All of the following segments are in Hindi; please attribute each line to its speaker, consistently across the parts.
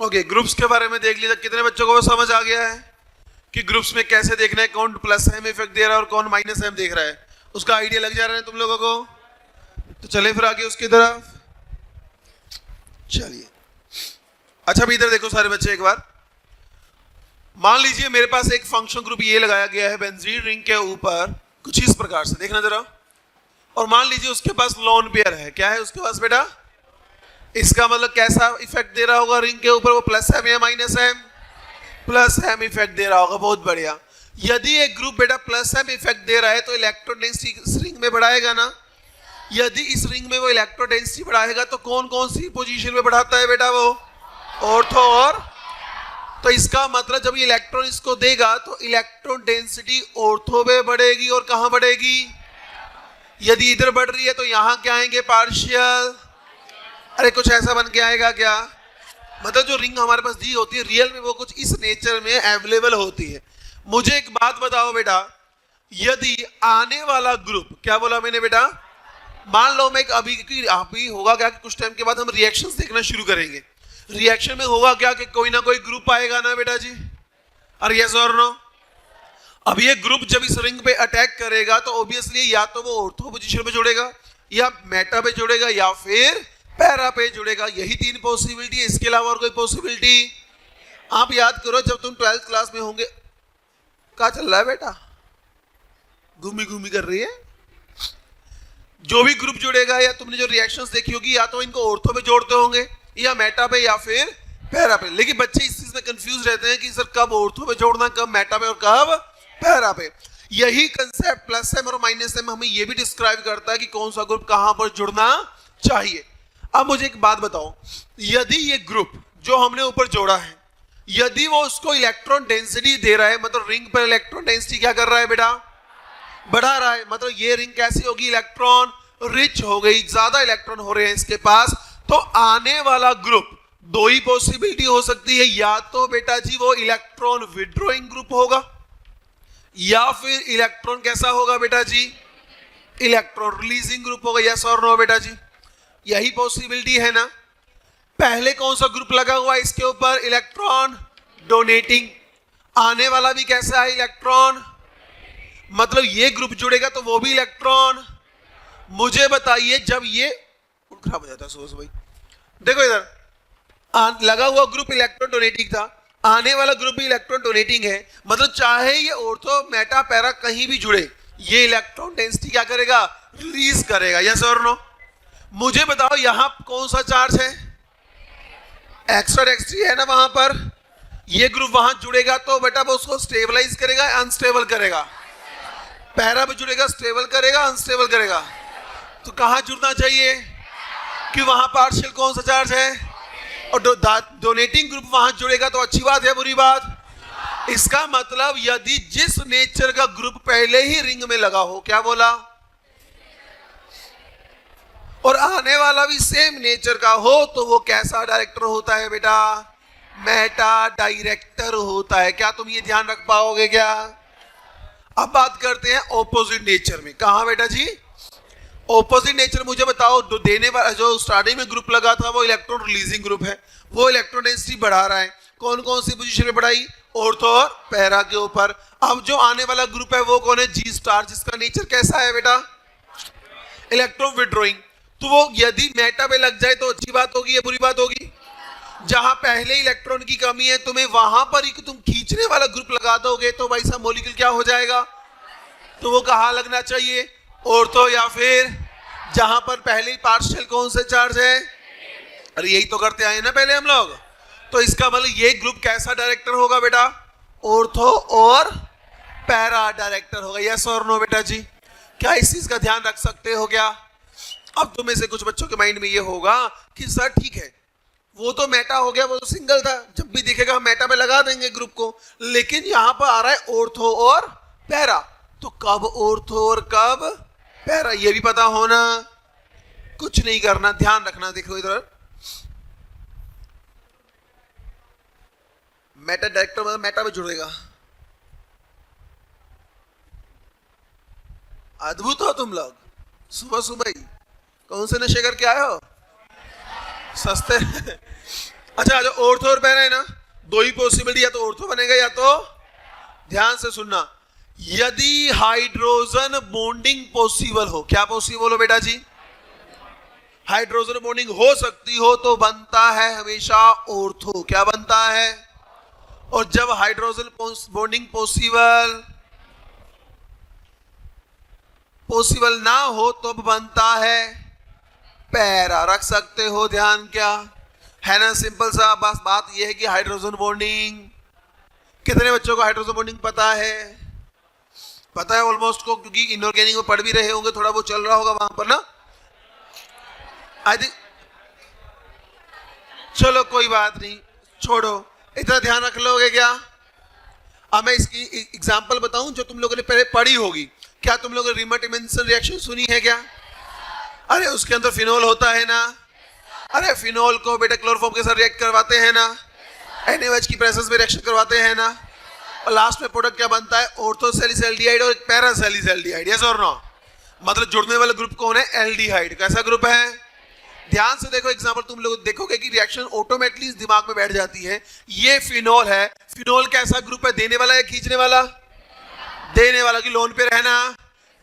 Speaker 1: ओके, ग्रुप्स के बारे में देख लिया। कितने बच्चों को वो समझ आ गया है कि ग्रुप्स में कैसे देखना है, कौन प्लस एम इफेक्ट दे रहा है और कौन माइनस एम देख रहा है? उसका आइडिया लग जा रहा है तुम लोगों को? तो चले फिर आगे उसकी तरफ। चलिए, अच्छा अभी इधर देखो सारे बच्चे एक बार। मान लीजिए मेरे पास एक फंक्शन ग्रुप ये लगाया गया है बेंजीन रिंग के ऊपर कुछ इस प्रकार से, देखना जरा। और मान लीजिए उसके पास लोन पेयर है। क्या है उसके पास बेटा? इसका मतलब कैसा इफेक्ट दे रहा होगा रिंग के ऊपर? वो प्लस एम या minus M? Plus M effect दे रहा होगा। बहुत बढ़िया। यदि एक ग्रुप बेटा प्लस एम इफेक्ट दे रहा है तो इलेक्ट्रॉन डेंसिटी इस रिंग में बढ़ाएगा ना? यदि इस रिंग में वो इलेक्ट्रॉन डेंसिटी बढ़ाएगा तो कौन कौन सी पोजीशन में बढ़ाता है बेटा? वो ऑर्थो और। तो इसका मतलब जब ये इलेक्ट्रॉन इसको देगा तो इलेक्ट्रॉन डेंसिटी ऑर्थो में बढ़ेगी और कहां बढ़ेगी? यदि इधर बढ़ रही है तो यहां क्या आएंगे? पार्शियल। अरे कुछ ऐसा बन के आएगा क्या? मतलब जो रिंग हमारे पास दी होती है रियल में वो कुछ इस नेचर में अवेलेबल होती है। मुझे एक बात बताओ बेटा, यदि आने वाला ग्रुप, क्या बोला मैंने बेटा? मान लो मैं अभी होगा क्या कि कुछ टाइम के बाद हम रिएक्शंस देखना शुरू करेंगे। रिएक्शन में होगा क्या कि कोई ना कोई ग्रुप आएगा ना बेटा जी? अरे यस और नो? अब ये ग्रुप जब इस रिंग पे अटैक करेगा तो ऑब्वियसली या तो वो ऑर्थो पोजीशन पे जुड़ेगा या मेटा पे जुड़ेगा या फिर पैरा पे जुड़ेगा। यही तीन पॉसिबिलिटी है, इसके अलावा और कोई पॉसिबिलिटी? आप याद करो जब तुम 12th क्लास में होंगे। क्या चल रहा है बेटा? घूमी घूमी कर रही है। जो भी ग्रुप जुड़ेगा या तुमने जो रिएक्शंस देखी होगी या तो इनको ऑर्थो पे जोड़ते होंगे या मेटा पे या फिर पैरा पे। लेकिन बच्चे इस चीज में कंफ्यूज रहते हैं कि सर कब ऑर्थो पे जोड़ना, कब मेटा पे और कब पैरा पे। यही कंसेप्ट प्लस एम और माइनस एम हमें यह भी डिस्क्राइब करता है कि कौन सा ग्रुप कहां पर जुड़ना चाहिए। अब मुझे एक बात बताओ, यदि ये ग्रुप जो हमने ऊपर जोड़ा है यदि वो उसको इलेक्ट्रॉन डेंसिटी दे रहा है, मतलब रिंग पर इलेक्ट्रॉन डेंसिटी क्या कर रहा है बेटा? बढ़ा रहा है। मतलब ये रिंग कैसी होगी? इलेक्ट्रॉन रिच हो गई, ज्यादा इलेक्ट्रॉन हो रहे हैं इसके पास। तो आने वाला ग्रुप दो ही पॉसिबिलिटी हो सकती है, या तो बेटा जी वो इलेक्ट्रॉन विड्रॉइंग ग्रुप होगा या फिर इलेक्ट्रॉन कैसा होगा बेटा जी? इलेक्ट्रॉन रिलीजिंग ग्रुप होगा। यस और नो बेटा जी? यही पॉसिबिलिटी है ना? पहले कौन सा ग्रुप लगा हुआ है इसके ऊपर? Electron donating. आने वाला भी कैसा है? इलेक्ट्रॉन। मतलब ये ग्रुप जुड़ेगा तो वो भी इलेक्ट्रॉन। मुझे बताइए जब ये खराब हो जाता है सोच भाई, देखो इधर लगा हुआ ग्रुप इलेक्ट्रॉन डोनेटिंग था, आने वाला ग्रुप भी इलेक्ट्रॉन डोनेटिंग है। मतलब चाहे ये ऑर्थो मेटा पैरा कहीं भी जुड़े, ये इलेक्ट्रॉन डेंसिटी क्या करेगा? रिलीज करेगा। यस और नो? मुझे बताओ यहां कौन सा चार्ज है? एक्स्ट्रा एक्सट्री है ना वहां पर। ये ग्रुप वहां जुड़ेगा तो बेटा वो उसको स्टेबलाइज करेगा, अनस्टेबल करेगा? पैरा पे जुड़ेगा, स्टेबल करेगा, अनस्टेबल करेगा? तो कहां जुड़ना चाहिए? कि वहां पार्शियल कौन सा चार्ज है? और डोनेटिंग ग्रुप वहां जुड़ेगा तो अच्छी बात है बुरी बात? इसका मतलब यदि जिस नेचर का ग्रुप पहले ही रिंग में लगा हो, क्या बोला? और आने वाला भी सेम नेचर का हो तो वो कैसा डायरेक्टर होता है बेटा? मेटा डायरेक्टर होता है। क्या तुम ये ध्यान रख पाओगे क्या? अब बात करते हैं ऑपोजिट नेचर में। कहां बेटा जी? ऑपोजिट नेचर मुझे बताओ। देने वाला जो स्टार्टिंग में ग्रुप लगा था वो इलेक्ट्रॉन रिलीजिंग ग्रुप है, वो इलेक्ट्रॉन डेंसिटी बढ़ा रहा है। कौन कौन सी पोजीशन में बढ़ाई? ऑर्थो और पैरा के ऊपर। अब जो आने वाला ग्रुप है वो कौन है? जी स्टार, जिसका नेचर कैसा है बेटा? Electron withdrawing. तो वो यदि मेटा पे लग जाए तो अच्छी बात होगी या बुरी बात होगी? जहां पहले इलेक्ट्रॉन की कमी है तुम्हें वहां पर ही तुम खींचने वाला ग्रुप लगा दोगे तो भाई साहब मॉलिक्यूल क्या हो जाएगा? तो वो कहां लगना चाहिए? ऑर्थो या फिर जहां पर पहले ही पार्शियल कौन से चार्ज है? अरे यही तो करते आए ना पहले हम लोग। तो इसका मतलब ये ग्रुप कैसा डायरेक्टर होगा बेटा? ऑर्थो और पैरा डायरेक्टर होगा। यस और नो बेटा जी? क्या इस चीज का ध्यान रख सकते हो क्या? अब तुम्हें से कुछ बच्चों के माइंड में ये होगा कि सर ठीक है वो तो मेटा हो गया, वो तो सिंगल था, जब भी दिखेगा हम मेटा पे लगा देंगे ग्रुप को, लेकिन यहां पर आ रहा है ऑर्थो और पैरा। तो कब ऑर्थो और कब पैरा ये भी पता होना। कुछ नहीं करना, ध्यान रखना। देखो इधर मेटा डायरेक्टर मतलब मेटा में जुड़ेगा। अद्भुत हो तुम लोग। सुबह सुबह ही कौन से नशे करके आए हो? सस्ते अच्छा जो ऑर्थो और पैरा है ना, दो ही पॉसिबिलिटी, या तो ऑर्थो बनेगा या तो, ध्यान से सुनना, यदि हाइड्रोजन बॉन्डिंग पॉसिबल हो, क्या पॉसिबल हो बेटा जी, हाइड्रोजन बॉन्डिंग हो सकती हो तो बनता है हमेशा ऑर्थो, क्या बनता है, और जब हाइड्रोजन बॉन्डिंग पॉसिबल ना हो तो बनता है पैरा। रख सकते हो ध्यान, क्या है ना, सिंपल सा। बस बात यह है कि हाइड्रोजन बॉन्डिंग, कितने बच्चों को हाइड्रोजन बॉन्डिंग पता है, पता है ऑलमोस्ट को, क्योंकि इनऑर्गेनिक में पढ़ भी रहे होंगे, थोड़ा बहुत चल रहा होगा वहां पर ना, आई थिंक। चलो कोई बात नहीं, छोड़ो, इतना ध्यान रख लोगे क्या। अब मैं इसकी एग्जांपल बताऊं जो तुम लोगों ने पहले पढ़ी होगी। क्या तुम लोगों ने रीमट-इमल्सन रिएक्शन सुनी है क्या? अरे उसके अंदर फिनोल होता है ना, अरे फिनोल को बेटा क्लोरोफॉर्म के साथ रिएक्ट करवाते हैं ना, NaOH की प्रेजेंस में रिएक्शन करवाते हैं ना, और लास्ट में प्रोडक्ट क्या बनता है, ऑर्थोसैलिसैल्डिहाइड और एक पैरासैलिसैल्डिहाइड, यस और नो। मतलब जुड़ने वाला ग्रुप कौन है, एल्डिहाइड। कैसा ग्रुप है, ध्यान से देखो एग्जांपल, तुम लोग देखोगे कि रिएक्शन ऑटोमेटिकली दिमाग में बैठ जाती है। ये फिनोल है, फिनोल कैसा ग्रुप है, देने वाला या खींचने वाला, देने वाला, की लोन पे रहना,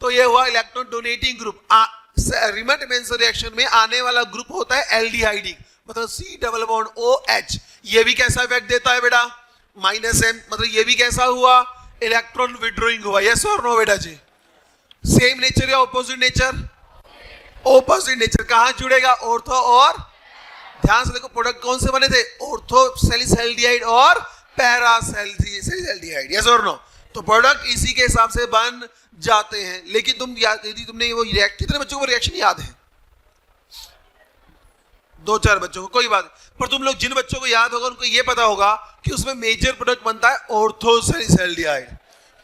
Speaker 1: तो ये हुआ इलेक्ट्रॉन डोनेटिंग ग्रुप। रीमट-इमल्सन रिएक्शन में आने वाला ग्रुप होता है एल्डिहाइडिक, मतलब C डबल बॉन्ड OH। ये भी कैसा इफेक्ट देता है बेटा, -M, मतलब ये भी कैसा हुआ, इलेक्ट्रॉन विड्रॉइंग हुआ, यस और नो बेटा जी। सेम नेचर या ऑपोजिट नेचर, ऑपोजिट नेचर। कहां जुड़ेगा, ऑर्थो और, ध्यान से देखो प्रोडक्ट कौन से बने थे, ऑर्थोसैलिसैल्डिहाइड और पैरासैलिसैल्डिहाइड, यस और नो। तो प्रोडक्ट इसी के हिसाब से बन जाते हैं। लेकिन तुम यदि तुमने वो रिएक्ट, कितने बच्चों को रिएक्शन याद है, 2-4 बच्चों को, कोई बात। पर तुम लोग जिन बच्चों को याद होगा उनको ये पता होगा कि उसमें मेजर प्रोडक्ट बनता है ऑर्थोसैलिसैल्डिहाइड।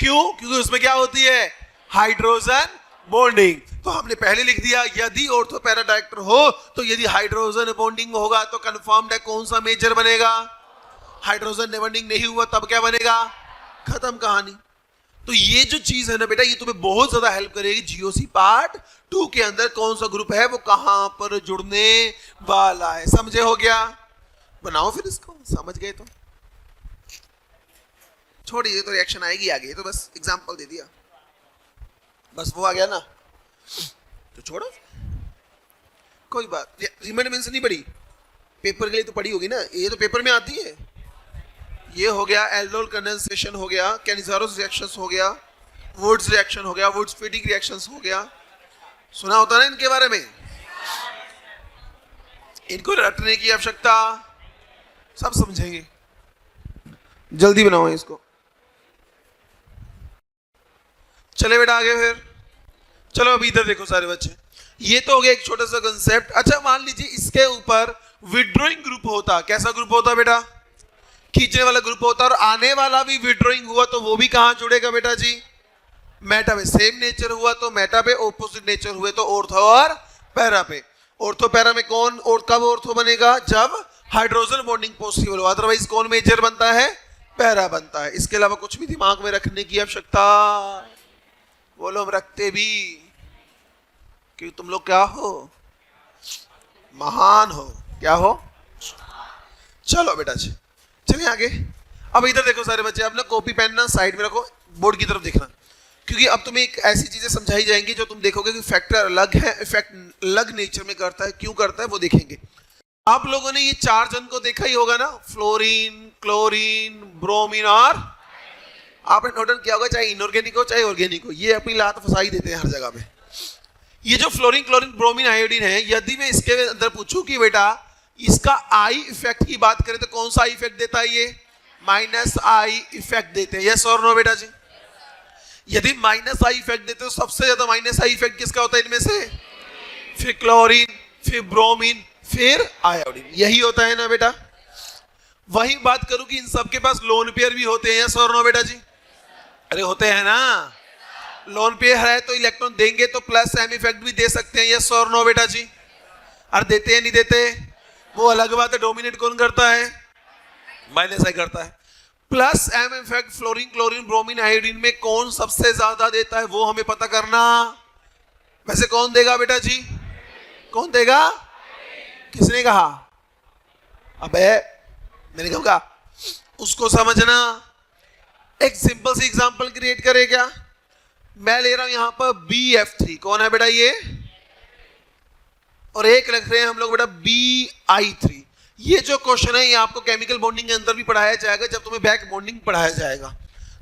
Speaker 1: क्यों, क्योंकि उसमें क्या होती है, हाइड्रोजन बॉन्डिंग। तो हमने पहले लिख दिया, यदि ऑर्थो पैरा डायरेक्टर हो तो यदि हाइड्रोजन बॉन्डिंग होगा तो कंफर्म्ड है कौन सा मेजर बनेगा, हाइड्रोजन बॉन्डिंग नहीं हुआ तब क्या बनेगा, खत्म कहानी। तो ये जो चीज है ना बेटा, ये तुम्हें बहुत ज्यादा हेल्प करेगी GOC पार्ट 2 के अंदर, कौन सा ग्रुप है वो कहां पर जुड़ने वाला है, समझे हो गया। बनाओ फिर इसको, समझ गए तो छोड़िए, तो रिएक्शन आएगी आगे, तो बस एग्जांपल दे दिया, बस वो आ गया ना, तो छोड़ो, कोई बात। रीमट-इमल्सन नहीं पढ़ी, पेपर के लिए तो पढ़ी होगी ना, ये तो पेपर में आती है। ये हो गया एल्डोल कंडेंसेशन हो गया, कैनिज़ारोस रिएक्शंस हो गया, वुड्स रिएक्शन हो गया, वुड्स फीडिंग रिएक्शंस हो गया, सुना होता ना इनके बारे में। इनको रटने की आवश्यकता, सब समझेंगे, जल्दी बनाओ इसको। चले बेटा आगे फिर, चलो अभी इधर देखो सारे बच्चे, ये तो हो गया एक छोटा सा कंसेप्ट। अच्छा मान लीजिए इसके ऊपर विड्रॉइंग ग्रुप होता, कैसा ग्रुप होता बेटा, खींचने वाला ग्रुप होता, और आने वाला भी विड्रॉइंग हुआ तो वो भी कहां जुड़ेगा बेटा जी, मेटा पे। सेम नेचर हुआ तो मेटा पे, ऑपोजिट नेचर हुए तो ऑर्थो और पैरा पे। ऑर्थो पैरा में कौन और कब ऑर्थो बनेगा, जब हाइड्रोजन बॉन्डिंग पॉसिबल हो, अदरवाइज कौन मेजर बनता है, पैरा बनता है। इसके अलावा कुछ भी दिमाग में रखने की आवश्यकता, बोलो हम रखते भी, क्योंकि तुम लोग क्या हो, महान हो, क्या हो। चलो बेटा जी चलिए आगे। अब इधर देखो सारे बच्चे, अपना कॉपी पेन ना साइड में रखो, बोर्ड की तरफ देखना, क्योंकि अब तुम्हें एक ऐसी चीजें समझाई जाएंगी जो तुम देखोगे कि फैक्टर अलग है, इफेक्ट अलग नेचर में करता है, क्यों करता है वो देखेंगे। आप लोगों ने ये 4 जन को देखा ही होगा ना, फ्लोरीन, क्लोरीन, ब्रोमीन और, आपने नोट किया होगा, चाहे इनऑर्गेनिक हो चाहे ऑर्गेनिक हो, ये अपनी लात फसाई देते हैं हर जगह पे। ये जो फ्लोरीन, क्लोरीन, ब्रोमीन, आयोडीन है, यदि मैं इसके अंदर पूछूं कि बेटा इसका आई इफेक्ट की बात करें तो कौन सा आई इफेक्ट देता है, ये -I इफेक्ट देते हैं, यस और नो बेटा जी। यदि -I इफेक्ट देते हो, सबसे ज्यादा -I इफेक्ट किसका होता है इनमें से, फिर क्लोरीन, फिर ब्रोमीन, फिर आयोडीन, यही होता है ना बेटा। वही बात करूं कि इन सबके पास लोन पेयर भी होते हैं, यस और नो बेटा जी, अरे होते हैं ना, लोन पेयर है तो इलेक्ट्रॉन देंगे तो +M इफेक्ट भी दे सकते हैं, यस और नो बेटा जी। अरे देते हैं नहीं देते वो अलग बात है, डोमिनेट कौन करता है, -I करता है। +M effect fluorine, chlorine, bromine, iodine में कौन सबसे ज्यादा देता है वो हमें पता करना। वैसे कौन देगा बेटा जी, कौन देगा, किसने कहा, अबे मैंने कहा उसको समझना। एक सिंपल सी एग्जांपल क्रिएट करें क्या? मैं ले रहा हूं यहां पर BF3, कौन है बेटा ये, और एक रख रहे हैं हम लोग बेटा BI3। ये जो क्वेश्चन है ये आपको केमिकल बॉन्डिंग के अंदर भी पढ़ाया जाएगा जब तुम्हें बैक बॉन्डिंग पढ़ाया जाएगा।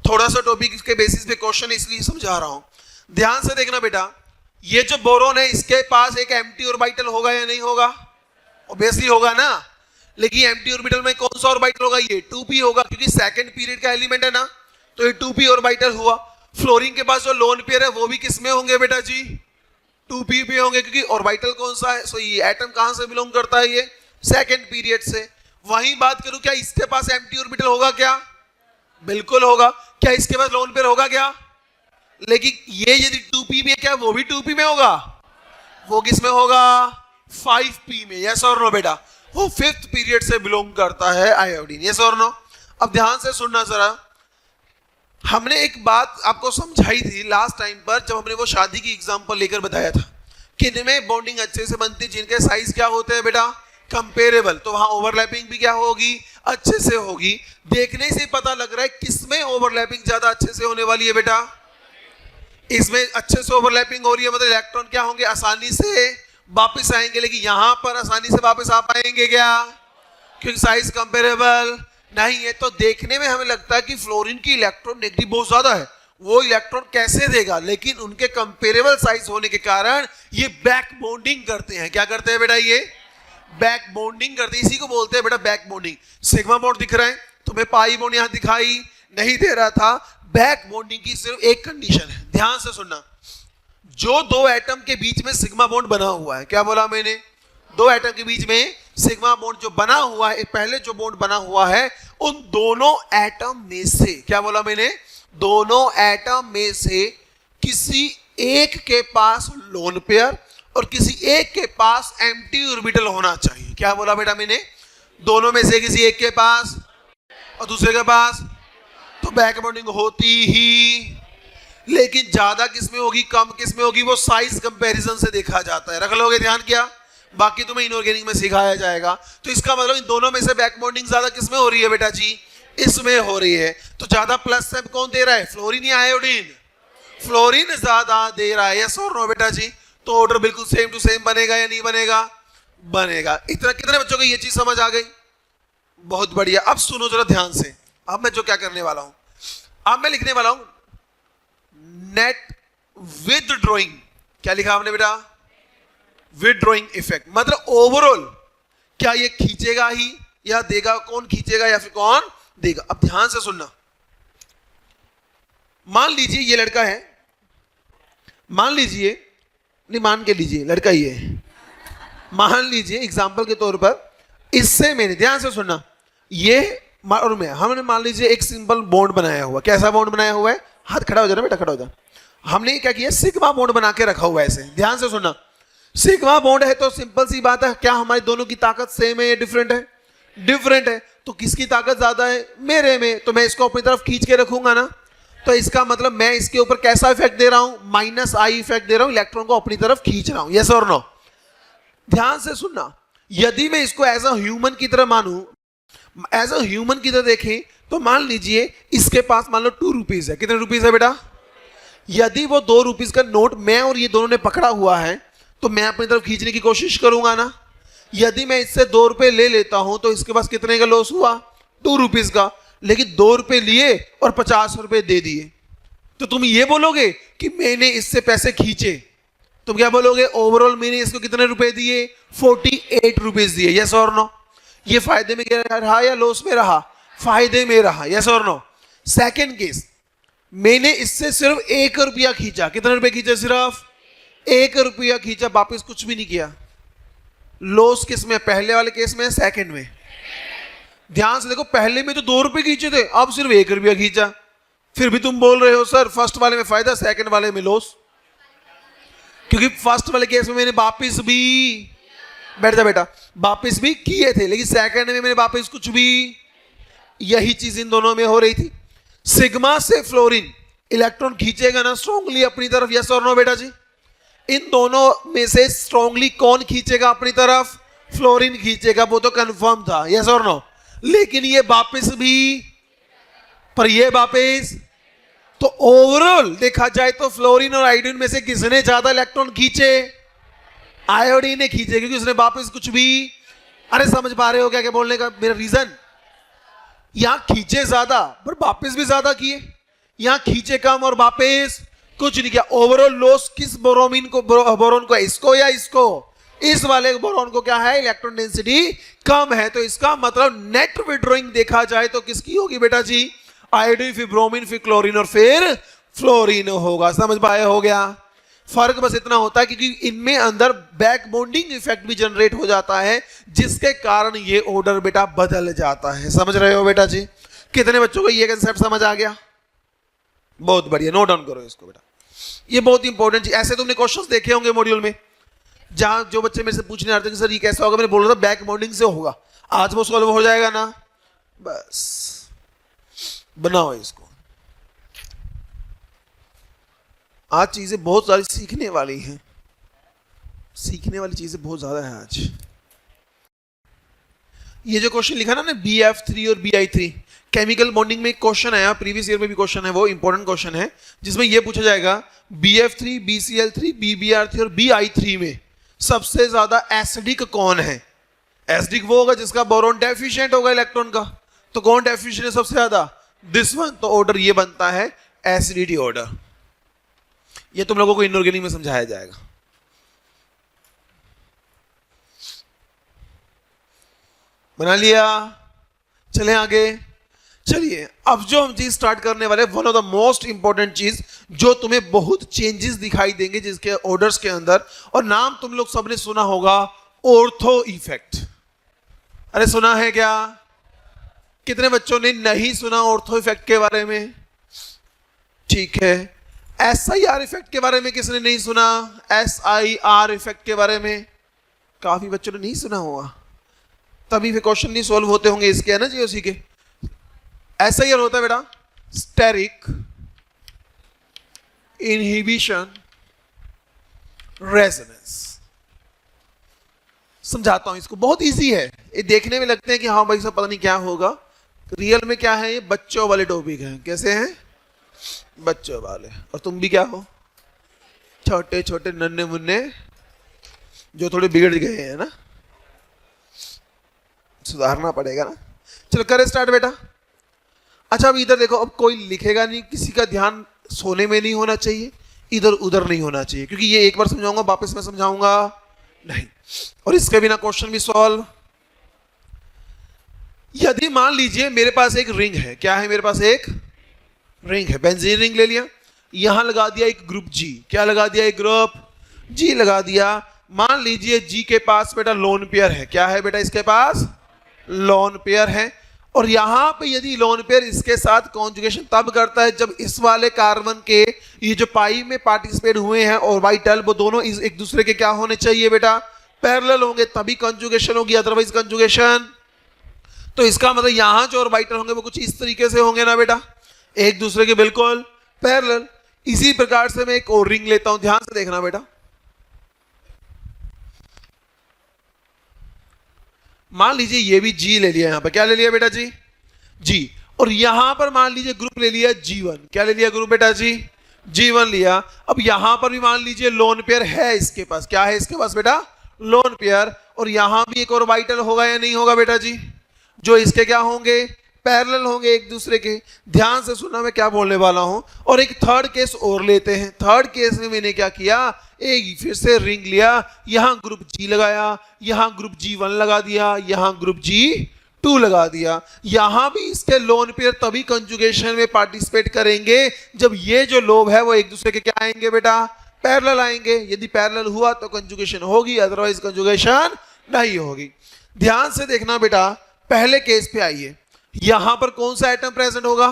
Speaker 1: थोड़ा सा टॉपिक के बेसिस पे क्वेश्चन इसलिए समझा रहा हूं, ध्यान से देखना बेटा। ये जो बोरोन है इसके पास एक एम्प्टी ऑर्बिटल होगा या नहीं होगा? ऑब्वियसली होगा ना। लेकिन एम्प्टी ऑर्बिटल में कौन सा ऑर्बिटल होगा? ये 2p होगा, क्योंकि सेकंड पीरियड का एलिमेंट है ना, तो ये 2p ऑर्बिटल हुआ। फ्लोरीन के पास जो लोन पेयर है वो भी किस में होंगे बेटा जी? 2p पे होंगे, क्योंकि ऑर्बिटल कौन सा है? सो ये एटम कहां से बिलोंग करता है? ये सेकंड पीरियड से। वहीं बात करूं, क्या इसके पास एम्प्टी ऑर्बिटल होगा क्या? बिल्कुल होगा। क्या इसके पास लोन पेयर होगा क्या? लेकिन ये यदि 2p में, क्या वो भी 2p में होगा? वो किस में होगा? 5p में। यस और नो बेटा? वो फिफ्थ पीरियड से बिलोंग करता है आयोडीन। यस और नो? अब ध्यान से सुनना जरा, हमने एक बात आपको समझाई थी लास्ट टाइम पर जब हमने वो शादी की एग्जांपल लेकर बताया था कि इनमें बॉन्डिंग अच्छे से बनती है जिनके साइज क्या होते हैं बेटा? कंपेरेबल। तो वहां ओवरलैपिंग भी क्या होगी? अच्छे से होगी। देखने से पता लग रहा है किसमें ओवरलैपिंग ज्यादा अच्छे से होने वाली है बेटा? इसमें अच्छे से ओवरलैपिंग हो रही है, मतलब इलेक्ट्रॉन क्या होंगे? आसानी से वापस आएंगे। लेकिन यहां पर आसानी से वापस आ पाएंगे क्या? क्योंकि साइज कंपेरेबल नहीं है। तो देखने में हमें लगता है कि फ्लोरीन की इलेक्ट्रॉन नेगेटिव बहुत ज्यादा है, वो इलेक्ट्रॉन कैसे देगा? लेकिन उनके कंपेरेबल साइज होने के कारण ये बैक बॉन्डिंग करते हैं। क्या करते हैं बेटा? ये बैक बॉन्डिंग करते हैं। इसी को बोलते हैं बेटा बैक बॉन्डिंग। सिग्मा बॉन्ड दिख रहा है तुम्हें, पाई बॉन्ड यहां दिखाई नहीं दे रहा था। बैक बॉन्डिंग की सिर्फ एक कंडीशन है, ध्यान से सुनना। जो दो एटम के बीच में सिग्मा बॉन्ड बना हुआ है, क्या बोला मैंने? दो एटम के बीच में सिग्मा बॉन्ड जो बना हुआ है, पहले जो बॉन्ड बना हुआ है, उन दोनों एटम में से, क्या बोला मैंने? दोनों एटम में से किसी एक के पास लोन पेयर और किसी एक के पास एम्प्टी ऑर्बिटल होना चाहिए। क्या बोला बेटा मैंने? दोनों में से किसी एक के पास और दूसरे के पास, तो बैक बॉन्डिंग होती ही। लेकिन ज्यादा किस में होगी, कम किस में होगी? वो साइज कंपैरिजन से देखा जाता है। रख लोगे ध्यान? क्या बाकी तुम्हें इनऑर्गेनिक में सिखाया जाएगा। तो इसका मतलब इन दोनों में से बैक बॉन्डिंग ज्यादा किस में हो रही है बेटा जी? इसमें हो रही है। तो ज्यादा प्लस साइन कौन दे रहा है? फ्लोरीन या आयोडीन? फ्लोरीन ज्यादा दे रहा है। यस और नो बेटा जी? तो ऑर्डर बिल्कुल सेम टू सेम बनेगा या नहीं बनेगा? बनेगा। इतना कितने बच्चों को ये चीज समझ आ गई? बहुत बढ़िया। अब सुनो जरा ध्यान से। अब मैं जो क्या करने वाला हूं, अब मैं लिखने वाला हूं नेट विद ड्रॉइंग। क्या लिखा आपने बेटा? Withdrawing effect. मतलब ओवरऑल क्या ये खींचेगा ही या देगा? कौन खींचेगा या फिर कौन देगा? अब ध्यान से सुनना। मान लीजिए ये लड़का है, मान लीजिए, नहीं मान के लीजिए लड़का ही है, मान लीजिए एग्जांपल के तौर पर इससे मैंने, ध्यान से सुनना, ये और मैं, हमने मान लीजिए एक सिंपल बॉन्ड बनाया हुआ। कैसा बॉन्ड बनाया हुआ है? हाथ खड़ा हो जाना बेटा, खड़ा हो जा। हमने क्या किया? सिग्मा बॉन्ड बना के रखा हुआ है ऐसे। ध्यान से सुनना, सिग्मा बॉन्ड है तो सिंपल सी बात है, क्या हमारी दोनों की ताकत सेम है या डिफरेंट है? डिफरेंट है। तो किसकी ताकत ज्यादा है? मेरे में। तो मैं इसको अपनी तरफ खींच के रखूंगा ना। तो इसका मतलब मैं इसके ऊपर कैसा इफेक्ट दे रहा हूं? -I इफेक्ट दे रहा हूं, इलेक्ट्रॉन को अपनी तरफ खींच रहा हूं। यस और नो? ध्यान से सुनना। यदि मैं इसको एज अ ह्यूमन की तरह मानूं, एज अ ह्यूमन की तरह देखें, तो मान लीजिए इसके पास मान लो 2 रुपीज है। कितने रुपीज है बेटा? यदि वो 2 रुपीज का नोट मैं और ये दोनों ने पकड़ा हुआ है तो मैं अपनी तरफ खींचने की कोशिश करूंगा ना। यदि मैं इससे 2 रुपए ले लेता हूं तो इसके पास कितने का लॉस हुआ? 2 रुपीज का। लेकिन 2 रुपए लिए और 50 रुपए दे दिए, तो तुम ये बोलोगे कि मैंने इससे पैसे खींचे? तुम क्या बोलोगे? ओवरऑल मैंने इसको कितने रुपए दिए? 48 रुपीज दिए। यस और नो? ये फायदे में रहा या लॉस में रहा? फायदे में रहा। यस और नो? सेकेंड केस, मैंने इससे सिर्फ 1 रुपया खींचा। कितने रुपए खींचे? सिर्फ 1 रुपया खींचा, वापिस कुछ भी नहीं किया। लॉस किस में? पहले वाले केस में, सेकंड में? ध्यान से देखो, पहले में तो 2 रुपए खींचे थे, अब सिर्फ 1 रुपया खींचा। फिर भी तुम बोल रहे हो सर फर्स्ट वाले में फायदा, सेकंड वाले में लॉस। क्योंकि फर्स्ट वाले केस में मैंने वापिस भी, बैठ जा बेटा, वापिस भी किए थे, लेकिन सेकंड में मैंने वापिस कुछ भी, यही चीज इन दोनों में हो रही थी। सिग्मा से फ्लोरीन इलेक्ट्रॉन खींचेगा ना स्ट्रांगली अपनी तरफ? यस और नो बेटा जी? इन दोनों में से स्ट्रांगली कौन खींचेगा अपनी तरफ? फ्लोरीन खींचेगा, वो तो कंफर्म था। यस और नो? लेकिन ये वापस भी, पर ये वापस। तो ओवरऑल देखा जाए तो फ्लोरीन और आयोडीन में से किसने ज्यादा इलेक्ट्रॉन खींचे? आयोडीन ने खींचे, क्योंकि उसने वापस कुछ भी, अरे समझ पा रहे हो क्या बोलने का मेरा रीजन? यहां खींचे ज्यादा पर वापस भी ज्यादा किए, यहां खींचे कम और वापस कुछ नहीं किया। ओवरऑल लॉस किस बोरोन को, इसको या इसको? इस वाले बोरोन को क्या है, इलेक्ट्रॉन डेंसिटी कम है। तो इसका मतलब नेट विड्रॉइंग देखा जाए तो किसकी होगी बेटा जी? आयोडीन, फिर ब्रोमीन, फिर क्लोरीन और फिर फ्लोरीन होगा। समझ पाए? हो गया। फर्क बस इतना होता है क्योंकि इनमें अंदर बैक बॉन्डिंग इफेक्ट भी जनरेट हो जाता है, जिसके कारण ये ऑर्डर बेटा बदल जाता है। समझ रहे हो बेटा जी? कितने बच्चों को ये कंसेप्ट समझ आ गया? बहुत बढ़िया, नोट डाउन करो इसको बेटा, ये बहुत इंपॉर्टेंट चीज। ऐसे तुमने क्वेश्चंस देखे होंगे मॉड्यूल में, जहां जो बच्चे मेरे से पूछने आते हैं कि सर ये कैसा होगा, मैंने बोल रहा था बैक बॉन्डिंग से होगा। आज वो सॉल्व हो जाएगा ना? बस बनाओ इसको। आज चीजें बहुत सारी सीखने वाली हैं, सीखने वाली चीजें बहुत ज्यादा है आज। ये जो क्वेश्चन लिखा ना BF3 और BI3, केमिकल बॉन्डिंग में एक क्वेश्चन आया, प्रीवियस ईयर में भी क्वेश्चन है, वो इंपॉर्टेंट क्वेश्चन है, जिसमें ये पूछा जाएगा BF3, BCl3, BBr3 और BI3 में सबसे ज्यादा एसिडिक कौन है? एसिडिक वो होगा जिसका बोरॉन डेफिशिएंट होगा इलेक्ट्रॉन का। तो कौन डेफिशिएंट है सबसे ज्यादा? This one. तो ऑर्डर ये बनता है एसिडिटी ऑर्डर। ये तुम लोगों को इनऑर्गेनिक में समझाया जाएगा। बना लिया? चलें आगे। चलिए अब जो हम चीज स्टार्ट करने वाले, one of the most important चीज जो तुम्हें बहुत चेंजेस दिखाई देंगे जिसके ऑर्डर्स के अंदर, और नाम तुम लोग सबने सुना होगा, ऑर्थो इफेक्ट। अरे सुना है क्या? कितने बच्चों ने नहीं सुना ऑर्थो इफेक्ट के बारे में? ठीक है। SIR इफेक्ट के बारे में किसने नहीं सुना? SIR इफेक्ट के बारे में काफी बच्चों ने नहीं सुना होगा, तभी फिर क्वेश्चन नहीं सॉल्व होते होंगे इसके, है ना जी? उसी के SIR होता है बेटा स्टेरिक इनहिबिशन रेजोनेंस। समझाता हूं इसको, बहुत इजी है ये। देखने में लगते हैं कि हाँ भाई सब पता नहीं क्या होगा, रियल में क्या है, ये बच्चों वाले टॉपिक है। कैसे हैं? बच्चों वाले। और तुम भी क्या हो? छोटे छोटे नन्हे मुन्ने जो थोड़े बिगड़ गए हैं ना, सुधारना पड़ेगा ना। चलो करें स्टार्ट बेटा। अच्छा अब इधर देखो, अब कोई लिखेगा नहीं, किसी का ध्यान सोने में नहीं होना चाहिए, इधर उधर नहीं होना चाहिए, क्योंकि ये एक बार समझाऊंगा वापस मैं समझाऊंगा नहीं, और इसके बिना क्वेश्चन भी सॉल्व। यदि मान लीजिए मेरे पास एक रिंग है, क्या है मेरे पास? एक रिंग है, बेंजीन रिंग ले लिया, यहां लगा दिया एक ग्रुप G। क्या लगा दिया? एक ग्रुप G लगा दिया। मान लीजिए G के पास बेटा लोन पेयर है। क्या है बेटा इसके पास? लोन पेयर है। और यहां पे यदि लोन पेयर इसके साथ कॉन्जुगेशन तब करता है जब इस वाले कार्बन के ये जो पाई में पार्टिसिपेट हुए हैं और वाइटल, वो दोनों एक दूसरे के क्या होने चाहिए बेटा? पैरेलल होंगे, तभी कॉन्जुगेशन होगी, अदरवाइज कॉन्जुगेशन। तो इसका मतलब यहां जो ऑर्बिटल होंगे वो कुछ इस तरीके से होंगे ना बेटा, एक दूसरे के बिल्कुल पैरेलल। इसी प्रकार से मैं एक और रिंग लेता हूं, ध्यान से देखना बेटा। मान लीजिए ये भी G ले लिया, यहां पर क्या ले लिया बेटा जी? G। और यहां पर मान लीजिए ग्रुप ले लिया G1। क्या ले लिया ग्रुप बेटा जी? G1 लिया। अब यहां पर भी मान लीजिए लोन पेयर है इसके पास। क्या है इसके पास बेटा? Lone pair. और यहां भी एक ऑर्बिटल होगा या नहीं होगा बेटा जी? जो इसके क्या होंगे? पैरेलल होंगे एक दूसरे के। ध्यान से सुनना मैं क्या बोलने वाला हूं। और एक थर्ड केस और लेते हैं। थर्ड केस में मैंने क्या किया, एक फिर से रिंग लिया, यहां ग्रुप G लगाया, यहां ग्रुप G1 लगा दिया, यहां ग्रुप G2 लगा दिया। यहां भी इसके लोन पेयर तभी कंजुगेशन में पार्टिसिपेट करेंगे जब ये जो लोब है वो एक दूसरे के क्या आएंगे बेटा? पैरेलल आएंगे। यदि पैरेलल हुआ तो कंजुगेशन होगी, अदरवाइज कंजुगेशन नहीं होगी। ध्यान से देखना बेटा, पहले केस पे आइए। यहां पर कौन सा एटम प्रेजेंट होगा?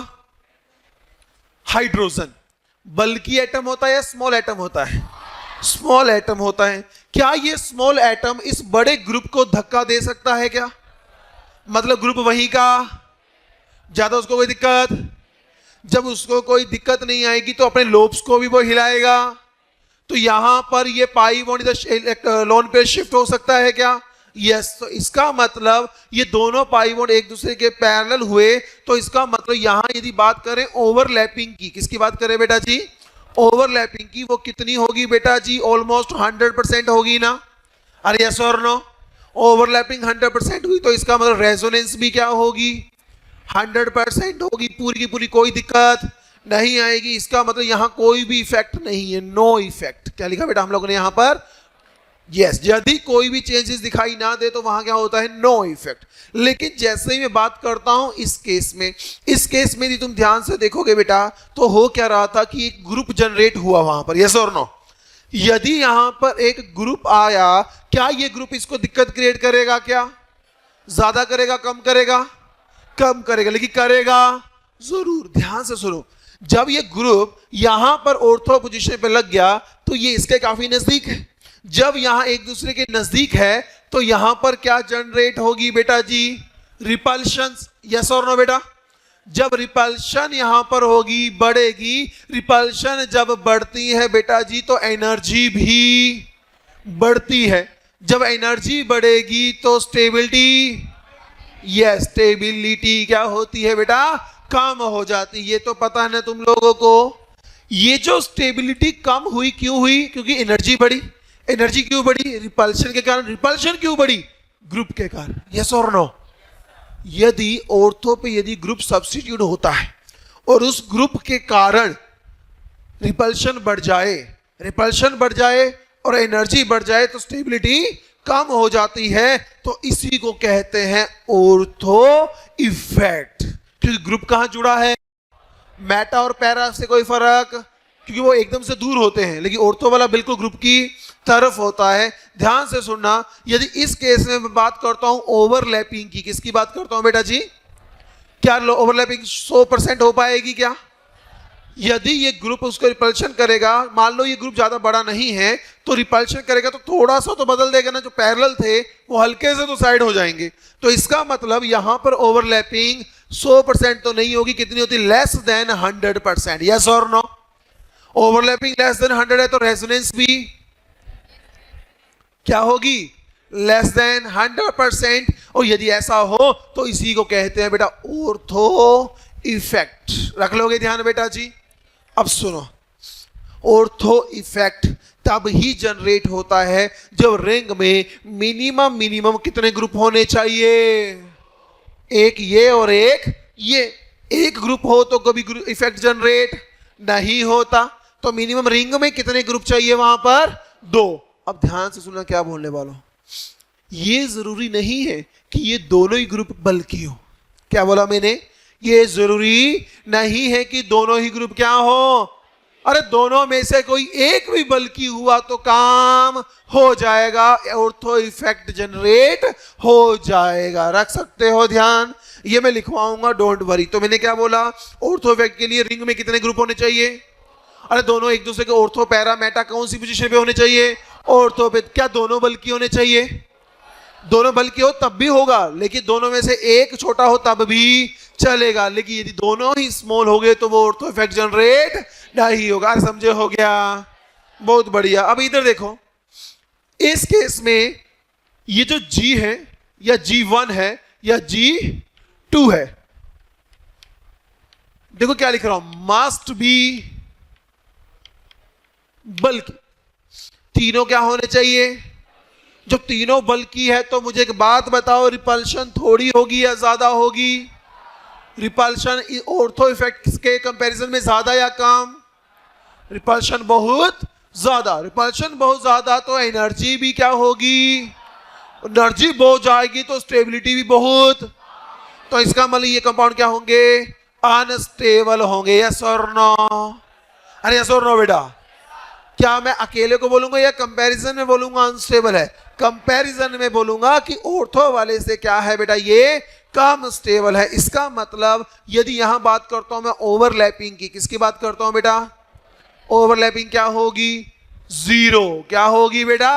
Speaker 1: हाइड्रोजन। बल्कि एटम होता है या स्मॉल एटम होता है? स्मॉल एटम होता है। क्या ये स्मॉल एटम इस बड़े ग्रुप को धक्का दे सकता है क्या? मतलब ग्रुप वहीं का, ज्यादा उसको कोई दिक्कत? जब उसको कोई दिक्कत नहीं आएगी तो अपने लोब्स को भी वो हिलाएगा। तो यहां पर ये पाई बॉन्ड इधर लोन पे शिफ्ट हो सकता है क्या? यस, तो इसका मतलब ये दोनों पाई बॉन्ड एक दूसरे के पैरेलल हुए, तो इसका मतलब यहां यदि बात करें ओवरलैपिंग की, किसकी बात करें बेटा जी? ओवरलैपिंग की। वो कितनी होगी बेटा जी? ऑलमोस्ट 100% होगी ना? अरे यस और नो? ओवरलैपिंग 100% हुई तो इसका मतलब रेजोनेंस भी क्या होगी? 100% होगी, पूरी की पूरी, कोई दिक्कत नहीं आएगी। इसका मतलब यहां कोई भी इफेक्ट नहीं है, नो इफेक्ट। क्या लिखा बेटा हम लोगों ने यहां पर? यस, यदि कोई भी चेंजेस दिखाई ना दे तो वहां क्या होता है? No effect. लेकिन जैसे ही मैं बात करता हूं इस केस में यदि तुम ध्यान से देखोगे बेटा, तो हो क्या रहा था कि एक ग्रुप जनरेट हुआ वहां पर, यस और नो? यदि यहां पर एक ग्रुप आया, क्या ये ग्रुप इसको दिक्कत क्रिएट करेगा? क्या ज्यादा करेगा, कम करेगा? कम करेगा, लेकिन करेगा जरूर। ध्यान से सुनो, जब ये ग्रुप यहां पर ऑर्थो पोजीशन पे लग गया तो ये इसके काफी नजदीक है। जब यहां एक दूसरे के नजदीक है तो यहां पर क्या जनरेट होगी बेटा जी? रिपल्शन। यस और नो बेटा? जब रिपल्शन यहां पर होगी, बढ़ेगी, रिपल्शन जब बढ़ती है बेटा जी तो एनर्जी भी बढ़ती है। जब एनर्जी बढ़ेगी तो स्टेबिलिटी, यस, स्टेबिलिटी क्या होती है बेटा? कम हो जाती। ये तो पता है ना तुम लोगों को? ये जो स्टेबिलिटी कम हुई, क्यों हुई? क्योंकि एनर्जी बढ़ी। एनर्जी क्यों बढ़ी? रिपल्शन के कारण। रिपल्शन क्यों बढ़ी? ग्रुप के कारण। यस और नो? यदि ऑर्थो पे यदि ग्रुप सब्स्टिट्यूट होता है और उस ग्रुप के कारण रिपल्शन बढ़ जाए और एनर्जी बढ़ जाए तो स्टेबिलिटी कम हो जाती है, तो इसी को कहते हैं ऑर्थो इफेक्ट। क्योंकि ग्रुप कहां जुड़ा है? मेटा और पैरा से कोई फर्क, क्योंकि वो एकदम से दूर होते हैं, लेकिन ऑर्थो वाला बिल्कुल ग्रुप की तरफ होता है। ध्यान से सुनना, यदि इस केस में मैं बात करता हूं ओवरलैपिंग की, किसकी बात करता हूं बेटा जी? क्या ओवरलैपिंग 100% हो पाएगी क्या? यदि ये ग्रुप उसको रिपल्शन करेगा, मान लो ये ग्रुप ज्यादा बड़ा नहीं है तो रिपल्शन करेगा तो थोड़ा सा तो बदल देगा ना, जो पैरेलल थे वो हल्के से तो साइड हो जाएंगे। तो इसका मतलब यहां पर ओवरलैपिंग 100% तो नहीं होगी, कितनी होती? Less than 100%। यस और नो? ओवरलैपिंग लेस देन 100 है तो रेजोनेंस भी क्या होगी? Less than 100%। और यदि ऐसा हो तो इसी को कहते हैं बेटा ऑर्थो इफेक्ट। रख लोगे ध्यान बेटा जी? अब सुनो, ऑर्थो इफेक्ट तब ही जनरेट होता है जब रिंग में मिनिमम कितने ग्रुप होने चाहिए? एक ये और एक ये। एक ग्रुप हो तो कभी इफेक्ट जनरेट नहीं होता। तो मिनिमम रिंग में कितने ग्रुप चाहिए वहां पर? 2। अब ध्यान से सुनना क्या बोलने वाला हूं। ये जरूरी नहीं है कि ये दोनों ही ग्रुप बल्कि हो। क्या बोला मैंने? ये जरूरी नहीं है कि दोनों ही ग्रुप क्या हो। अरे दोनों में से कोई एक भी बल्कि हुआ तो काम हो जाएगा, ऑर्थो इफेक्ट जनरेट हो जाएगा। रख सकते हो ध्यान? ये मैं लिखवाऊंगा, डोंट वरी। तो मैंने क्या बोला? ऑर्थो इफेक्ट के लिए रिंग में कितने ग्रुप होने चाहिए? अरे दोनों एक दूसरे के ऑर्थो पैरा मेटा कौन सी पोजीशन पे होने चाहिए? ऑर्थो पे। क्या दोनों बल्कि होने चाहिए? दोनों बल्कि हो तब भी होगा, लेकिन दोनों में से एक छोटा हो तब भी चलेगा। लेकिन यदि दोनों ही स्मॉल हो गए तो वो ऑर्थो इफेक्ट जनरेट नहीं होगा। समझे? हो गया? बहुत बढ़िया। अब इधर देखो, इस केस में ये जो G है या G1 है या G2 है, देखो क्या लिख रहा हूं, मस्ट बी बल्कि। तीनों क्या होने चाहिए? जो तीनों बल्कि है तो मुझे एक बात बताओ, रिपल्शन थोड़ी होगी या ज्यादा होगी? रिपल्शन ऑर्थो इफेक्ट के कंपैरिजन में ज्यादा या कम? रिपल्शन बहुत ज्यादा। रिपल्शन बहुत ज्यादा तो एनर्जी भी क्या होगी? एनर्जी बहुत जाएगी तो स्टेबिलिटी भी बहुत। तो इसका मतलब ये कंपाउंड क्या होंगे? अनस्टेबल होंगे। यस और नो? अरे यस और नो बेटा? क्या मैं अकेले को बोलूंगा या कंपैरिजन में बोलूंगा अनस्टेबल है? कंपैरिजन में बोलूंगा कि ऑर्थो वाले से क्या है बेटा, ये कम स्टेबल है। इसका मतलब यदि यहां बात करता हूं मैं ओवरलैपिंग की, किसकी बात करता हूं बेटा? ओवरलैपिंग क्या होगी? 0। क्या होगी बेटा?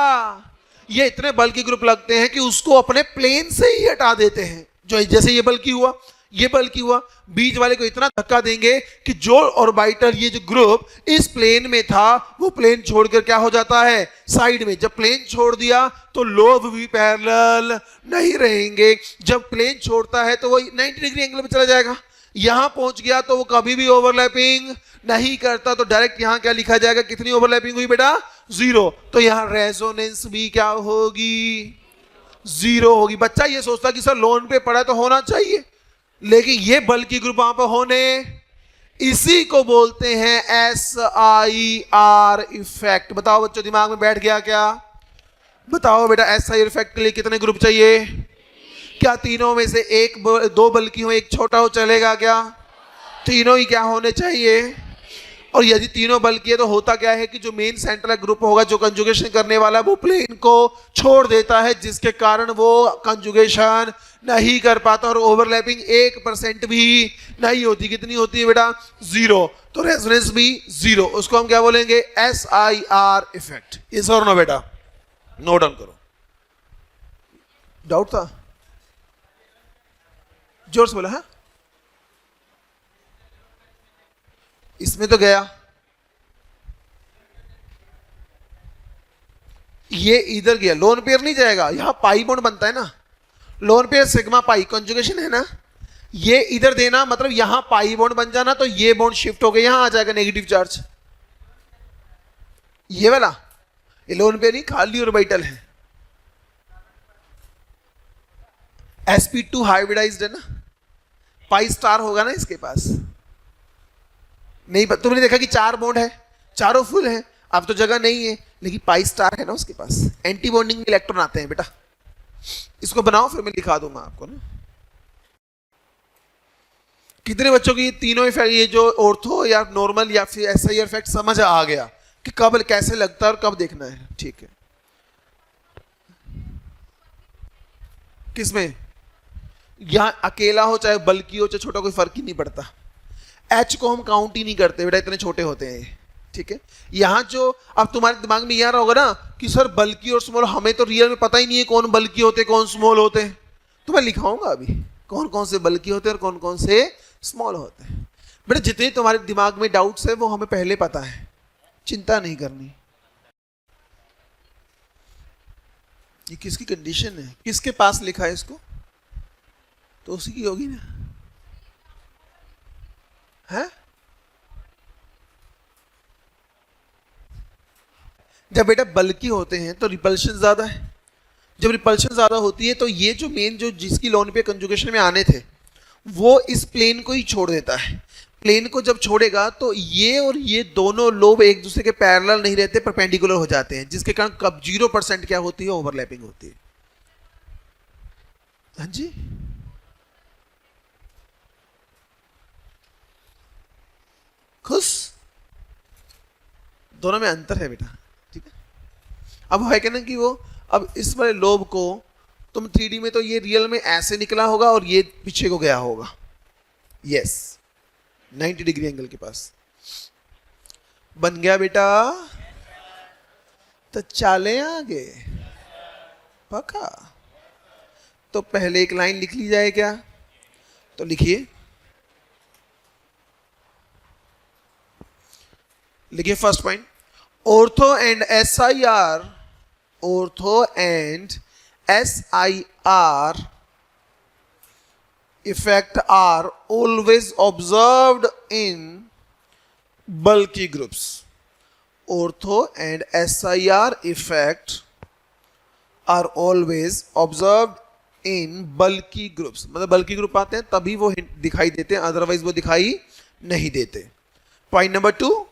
Speaker 1: ये इतने बल्कि ग्रुप लगते हैं कि उसको अपने प्लेन से ही हटा देते हैं। जो जैसे ये बल्कि हुआ, ये बल्कि हुआ, बीच वाले को इतना धक्का देंगे कि जो ऑर्बिटल ये जो ग्रुप इस प्लेन में था वो प्लेन छोड़कर क्या हो जाता है, साइड में। जब प्लेन छोड़ दिया तो लोब भी पैरेलल नहीं रहेंगे। जब प्लेन छोड़ता है तो वो 90 डिग्री एंगल में चला जाएगा। यहां पहुंच गया तो वो कभी भी ओवरलैपिंग नहीं करता, तो डायरेक्ट यहां क्या लिखा जाएगा, कितनी ओवरलैपिंग हुई बेटा, 0। तो यहां रेजोनेंस भी क्या होगी, 0 होगी। बच्चा ये सोचता कि सर लोन पे पड़ा तो होना चाहिए, लेकिन ये बल्कि ग्रुप वहां पर होने, इसी को बोलते हैं SIR इफेक्ट। बताओ बच्चों, दिमाग में बैठ गया क्या? बताओ बेटा, SIR इफेक्ट के लिए कितने ग्रुप चाहिए? क्या तीनों में से दो बल्कि हो, एक छोटा हो, चलेगा क्या? तीनों ही क्या होने चाहिए? और यदि तीनों बल्कि है तो होता क्या है कि जो मेन सेंट्रल ग्रुप होगा जो कंजुगेशन करने वाला वो प्लेन को छोड़ देता है, जिसके कारण वो कंजुगेशन नहीं कर पाता और ओवरलैपिंग 1% भी नहीं होती। कितनी होती है बेटा, 0। तो रेजोनेंस भी 0। उसको हम क्या बोलेंगे, SIR इफेक्ट। इस और नो बेटा, नोट डाउन करो। डाउट था? जोर से बोला। हाँ, इसमें तो गया, ये इधर गया, लोन पेयर नहीं जाएगा। यहां पाई बॉन्ड बनता है ना, lone pair sigma pi conjugation है ना, ये इधर देना मतलब यहां पाई बॉन्ड बन जाना, तो ये बॉन्ड शिफ्ट हो गया, यहां आ जाएगा नेगेटिव चार्ज। ये वाला ये लोन पेयर नहीं, खाली ऑर्बिटल है। sp2 हाइब्रिडाइज्ड है ना, पाई स्टार होगा ना इसके पास। नहीं, तुमने देखा कि 4 बॉन्ड है, चारों फुल है, अब तो जगह नहीं है, लेकिन पाई स्टार है ना उसके पास। एंटी बॉन्डिंग में इलेक्ट्रॉन आते हैं बेटा। इसको बनाओ, फिर मैं लिखा दूंगा आपको ना। कितने बच्चों की ये तीनों इफेक्ट, ये जो ऑर्थो या नॉर्मल या फिर SIR इफेक्ट समझ आ गया कि कब कैसे लगता है और कब देखना है? ठीक है। किसमें? यहां अकेला हो चाहे बल्कि हो चाहे छोटा, कोई फर्क ही नहीं पड़ता। H को हम काउंट ही नहीं करते बेटा, इतने छोटे होते हैं। ठीक है। यहां जो अब तुम्हारे दिमाग में यार होगा ना कि सर बल्कि और स्मॉल, हमें तो रियल में पता ही नहीं है कौन बल्कि होते कौन स्मॉल होते हैं। तो मैं लिखाऊंगा अभी कौन कौन से बल्कि होते हैं और कौन कौन से स्मॉल होते हैं। बेटा जितने तुम्हारे दिमाग में डाउट्स है वो हमें पहले पता है, चिंता नहीं करनी। ये किसकी कंडीशन है, किसके पास लिखा है इसको? तो उसी की होगी ना, है? जब बेटा बल्कि होते हैं तो रिपल्शन ज्यादा है। जब रिपल्शन ज्यादा होती है तो ये जो मेन जो जिसकी लोन पे कंजुगेशन में आने थे वो इस प्लेन को ही छोड़ देता है। प्लेन को जब छोड़ेगा तो ये और ये दोनों लोब एक दूसरे के पैरेलल नहीं रहते, परपेंडिकुलर हो जाते हैं, जिसके कारण कब 0% क्या होती है, ओवरलैपिंग होती है। हाँ जी, खुश? दोनों में अंतर है बेटा। ठीक है। अब है क्या ना कि वो अब इस वाले लोब को तुम 3D में तो ये रियल में ऐसे निकला होगा और ये पीछे को गया होगा, यस 90 डिग्री एंगल के पास बन गया बेटा। तो चाले आगे पक्का। तो पहले एक लाइन लिख ली जाए क्या? तो लिखिए, लिखिए first point, ortho and SIR, ortho and SIR effect are always observed in bulky groups. Ortho and SIR effect are always observed in bulky groups. मतलब बल्कि ग्रुप आते हैं तभी वो दिखाई देते हैं, अदरवाइज वो दिखाई नहीं देते। Point number 2,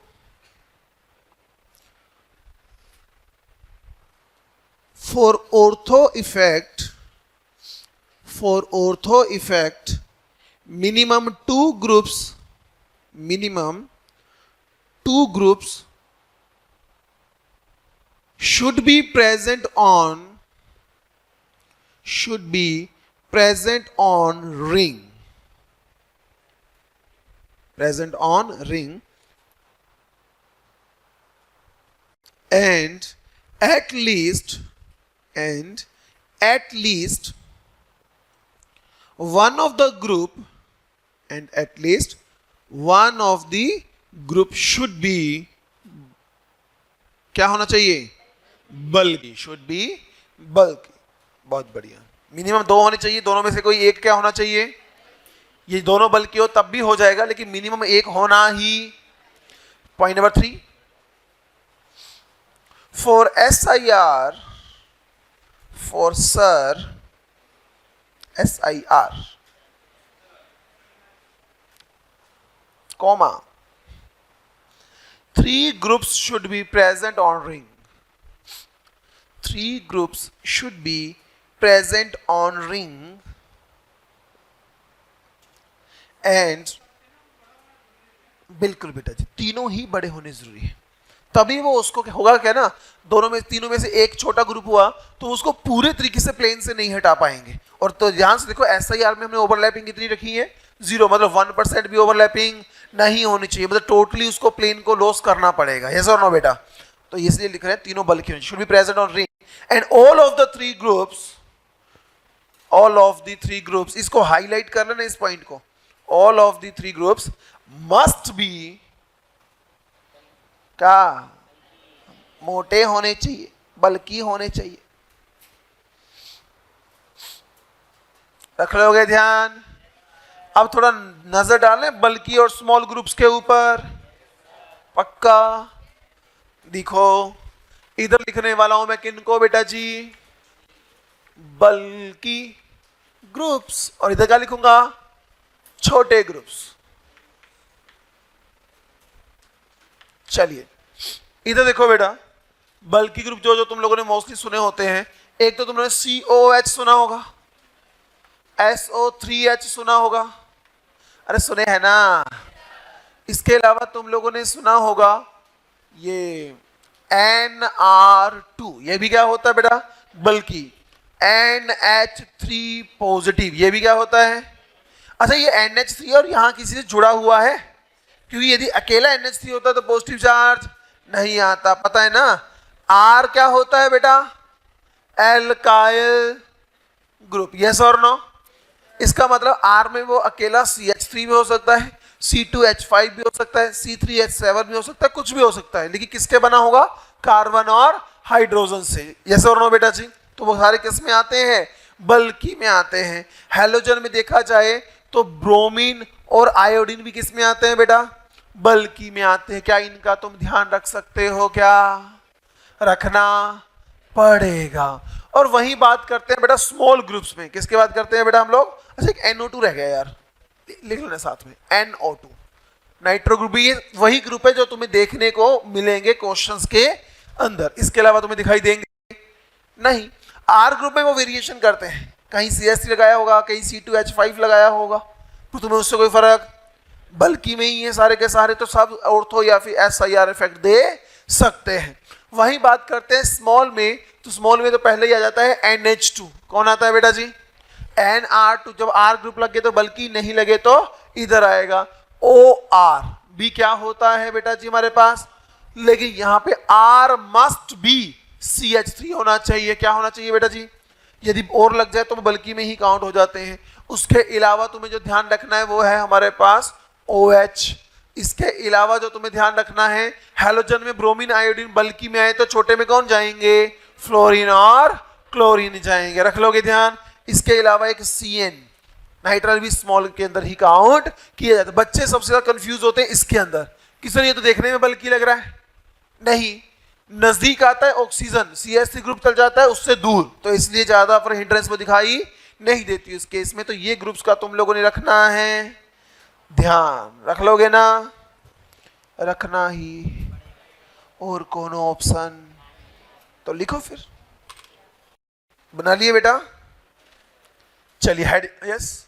Speaker 1: for ortho effect, minimum two groups should be present on ring, and at least one of the group and at least one of the group should be, क्या होना चाहिए, बल्कि, शुड बी बल्कि। बहुत बढ़िया, मिनिमम 2 होने चाहिए, दोनों में से कोई एक क्या होना चाहिए, ये दोनों बल्कि हो तब भी हो जाएगा, लेकिन मिनिमम एक होना ही। Point number 3, for SIR, for sir SIR, comma, 3 groups should be present on ring. 3 groups should be present on ring and, बिल्कुल बेटा जी, तीनों ही बड़े होने जरूरी है, तभी वो उसको होगा क्या ना, दोनों में, तीनों में से एक छोटा ग्रुप हुआ तो उसको पूरे तरीके से प्लेन से नहीं हटा पाएंगे। और तो ध्यान से देखो, SIR में हमने ओवरलैपिंग कितनी रखी है, 0, मतलब 1% भी ओवरलैपिंग नहीं होनी चाहिए, मतलब टोटली उसको प्लेन को लॉस करना पड़ेगा। यस और नो बेटा? तो इसलिए लिख रहे हैं तीनों बल्कि should be present on ring and all of the 3 groups, all of the 3 groups, इसको हाईलाइट कर लेना इस पॉइंट को, all of the 3 groups must be, क्या, मोटे होने चाहिए, बल्कि होने चाहिए। रख लोगे ध्यान? अब थोड़ा नजर डालें बल्कि और स्मॉल ग्रुप्स के ऊपर, पक्का? देखो इधर लिखने वाला हूं मैं किनको बेटा जी, बल्कि ग्रुप्स, और इधर क्या लिखूंगा, छोटे ग्रुप्स। चलिए इधर देखो बेटा, बल्कि ग्रुप जो जो तुम लोगों ने मोस्टली सुने होते हैं, एक तो तुमने COH सुना होगा, SO3H सुना होगा, अरे सुने हैं ना। इसके अलावा तुम लोगों ने सुना होगा ये NR2, ये भी क्या होता है बेटा, बल्कि। NH3 पॉजिटिव, ये भी क्या होता है। अच्छा ये NH3 और यहां किसी से जुड़ा हुआ है, क्योंकि यदि अकेला NH3 होता तो पॉजिटिव चार्ज नहीं आता, पता है ना। R क्या होता है बेटा, एल्काइल ग्रुप, यस और नो। इसका मतलब R में वो अकेला CH3 भी हो सकता है, C2H5 भी हो सकता है, C3H7 भी हो सकता है, कुछ भी हो सकता है, लेकिन किसके बना होगा, कार्बन और हाइड्रोजन से। यस और नो बेटा जी? तो वो सारे किस में आते हैं, बल्कि में आते हैं। हैलोजन में देखा जाए तो ब्रोमीन और आयोडीन भी किस में आते हैं बेटा, बल्कि में आते हैं। क्या इनका तुम ध्यान रख सकते हो, क्या रखना पड़ेगा। और वही बात करते हैं बेटा स्मॉल ग्रुप्स में, किसकी बात करते हैं बेटा हम लोग। अच्छा एक NO2 रह गया यार, लिख लेना साथ में, NO2 नाइट्रो ग्रुप भी वही ग्रुप है जो तुम्हें देखने को मिलेंगे क्वेश्चंस के अंदर, इसके अलावा तुम्हें दिखाई देंगे नहीं। R ग्रुप में वो वेरिएशन करते हैं, कहीं CH3 लगाया होगा, कहीं C2H5 लगाया होगा, तो तुम्हें उससे कोई फर्क, बल्कि में ही है सारे के सारे, तो सब ऑर्थो या फिर SIR इफेक्ट दे सकते हैं। वही बात करते हैं स्मॉल में, तो स्मॉल में तो पहले ही आ जाता है NH2, कौन आता है बेटा जी, NR2। जब R ग्रुप लगे तो बल्कि, नहीं लगे तो इधर आएगा OR। भी क्या होता है बेटा जी हमारे पास, लेकिन यहां पे R मस्ट बी CH3 होना चाहिए। क्या होना चाहिए बेटा जी, यदि और लग जाए तो बल्कि में ही काउंट हो जाते हैं। उसके अलावा तुम्हें जो ध्यान रखना है वो है हमारे पास OH। इसके अलावा जो तुम्हें ध्यान रखना है, हैलोजन में ब्रोमीन आयोडीन बल्कि में आए तो छोटे में कौन जाएंगे, फ्लोरीन और क्लोरीन जाएंगे, रख लोगे ध्यान। इसके अलावा एक CN नाइट्राइल भी स्मॉल के अंदर ही काउंट किया जाता है। बच्चे सबसे ज्यादा कंफ्यूज होते हैं इसके अंदर, किसने ये तो देखने में बल्कि लग रहा है, नहीं, नजदीक आता है ऑक्सीजन, CH3 ग्रुप चल जाता है उससे दूर, तो इसलिए ज्यादा पर हिंड्रेंस में दिखाई नहीं देती उस केस में। तो ये ग्रुप्स का तुम लोगों ने रखना है ध्यान, रख लोगे ना, रखना ही, और कौन ऑप्शन तो लिखो फिर, बना लिए बेटा। चलिए हेड, यस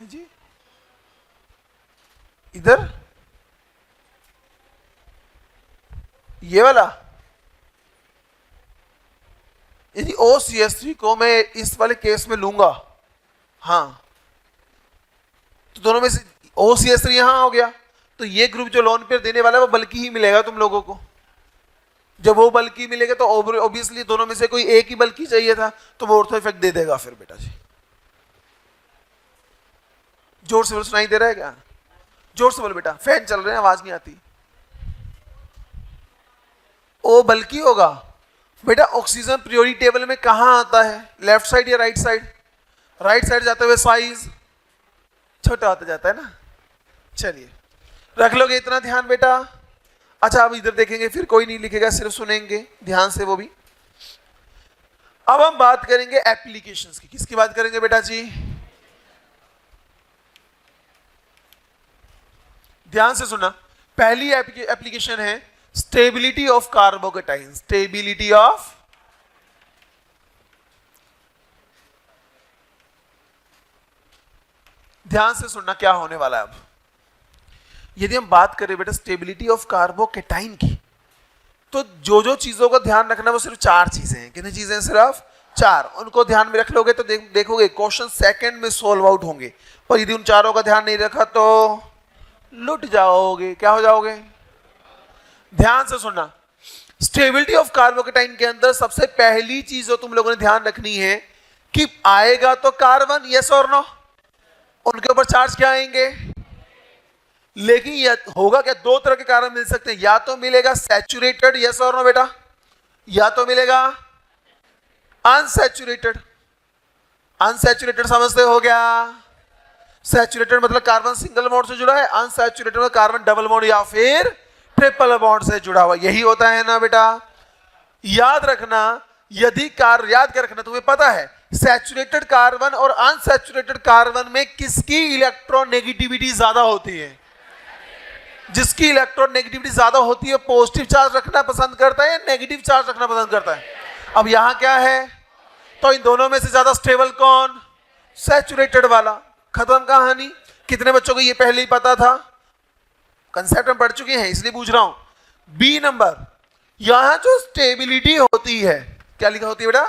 Speaker 1: जी, इधर ये वाला, यदि OCH3 को मैं इस वाले केस में लूंगा, हाँ, तो दोनों में से OCH3 यहां हो गया, तो ये ग्रुप जो लोन पेयर देने वाला है वो बल्कि ही मिलेगा तुम लोगों को। जब वो बल्कि मिलेगा तो ऑब्वियसली दोनों में से कोई एक ही बल्कि चाहिए था, तो वो ऑर्थो इफेक्ट दे देगा फिर बेटा जी। जोर से बोल, सुनाई दे रहा है क्या? जोर से बोल बेटा, फैन चल रहे हैं आवाज नहीं आती। ओ बल्कि होगा बेटा। ऑक्सीजन पीरियोडिक टेबल में कहां आता है, लेफ्ट साइड या राइट साइड? राइट साइड जाते हुए साइज छोटा होता जाता है ना। चलिए रख लोगे इतना ध्यान बेटा। अच्छा अब इधर देखेंगे, फिर कोई नहीं लिखेगा, सिर्फ सुनेंगे ध्यान से वो भी। अब हम बात करेंगे एप्लीकेशंस की। किसकी बात करेंगे बेटा जी? ध्यान से सुनना। पहली एप्लीकेशन है stability of carbocation. Stability of ध्यान से सुनना क्या होने वाला है। अब यदि हम बात करें बेटा स्टेबिलिटी ऑफ कार्बोकेटाइन की, तो जो जो चीजों का ध्यान रखना वो सिर्फ 4 चीजें हैं। कितनी चीजें? सिर्फ 4। उनको ध्यान में रख लोगे तो देखोगे क्वेश्चन सेकंड में सोल्व आउट होंगे। पर यदि उन चारों का ध्यान नहीं रखा तो लुट जाओगे। क्या हो जाओगे? ध्यान से सुनना। स्टेबिलिटी ऑफ कार्बोकेटाइन के अंदर सबसे पहली चीज जो तुम लोगों ने ध्यान रखनी है कि आएगा तो कार्बन, यस और नो। उनके ऊपर चार्ज क्या आएंगे? लेकिन यह होगा क्या? 2 तरह के कार्बन मिल सकते हैं। या तो मिलेगा सैचुरेटेड, यस और नो बेटा, या तो मिलेगा अनसैचुरेटेड। अनसैचुरेटेड समझते हो गया? सैचुरेटेड मतलब कार्बन सिंगल बॉन्ड से जुड़ा है, अनसैचुरेटेड मतलब कार्बन डबल बॉन्ड या फिर ट्रिपल बॉन्ड से जुड़ा हुआ। यही होता है ना बेटा। याद रखना, यदि याद कर रखना, तुम्हें पता है सैचुरेटेड कार्बन और अनसैचुरेटेड कार्बन में किसकी इलेक्ट्रोनेगेटिविटी ज्यादा होती है? जिसकी इलेक्ट्रोनेगेटिविटी ज्यादा होती है पॉजिटिव चार्ज रखना पसंद करता है या नेगेटिव चार्ज रखना पसंद करता है? अब यहां क्या है? तो इन दोनों में से ज्यादा स्टेबल कौन? सैचुरेटेड वाला। खत्म कहानी। कितने बच्चों को ये पहले ही पता था? कंसेप्ट में पढ़ चुके हैं इसलिए पूछ रहा हूं। बी नंबर, यहां जो स्टेबिलिटी होती है क्या लिखा होती है बेटा?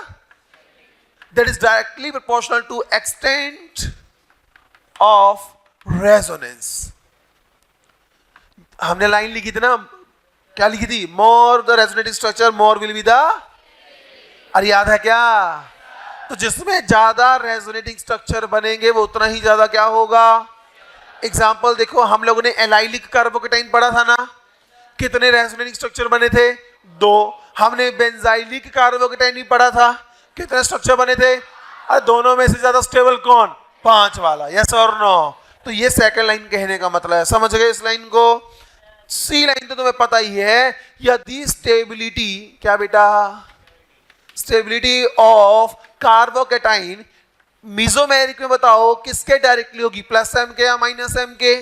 Speaker 1: That is directly proportional to extent of resonance. हमने लाइन लिखी थी ना, क्या लिखी थी? More the resonating structure more will be the, अरे याद है क्या? तो जिसमें ज्यादा रेजोनेटिंग स्ट्रक्चर बनेंगे वो उतना ही ज्यादा क्या होगा? एग्जाम्पल देखो, हम लोगों ने एलाइलिक कार्बोकेटाइन पढ़ा था ना, कितने रेजोनेटिंग स्ट्रक्चर बने थे? 2। हमने बेंजाइलिक कार्बोकेटाइन भी पढ़ा था, कितने स्ट्रक्चर बने थे? अरे दोनों में से ज्यादा स्टेबल कौन? 5 वाला, यस और नो? तो ये सेकंड लाइन कहने का मतलब है। समझ गए इस लाइन को? सी लाइन तो तुम्हें पता ही है। यदि स्टेबिलिटी क्या बेटा? स्टेबिलिटी ऑफ कार्बोकेटाइन मीजोमेरिक में बताओ किसके डायरेक्टली होगी? प्लस एम के या माइनस एम के?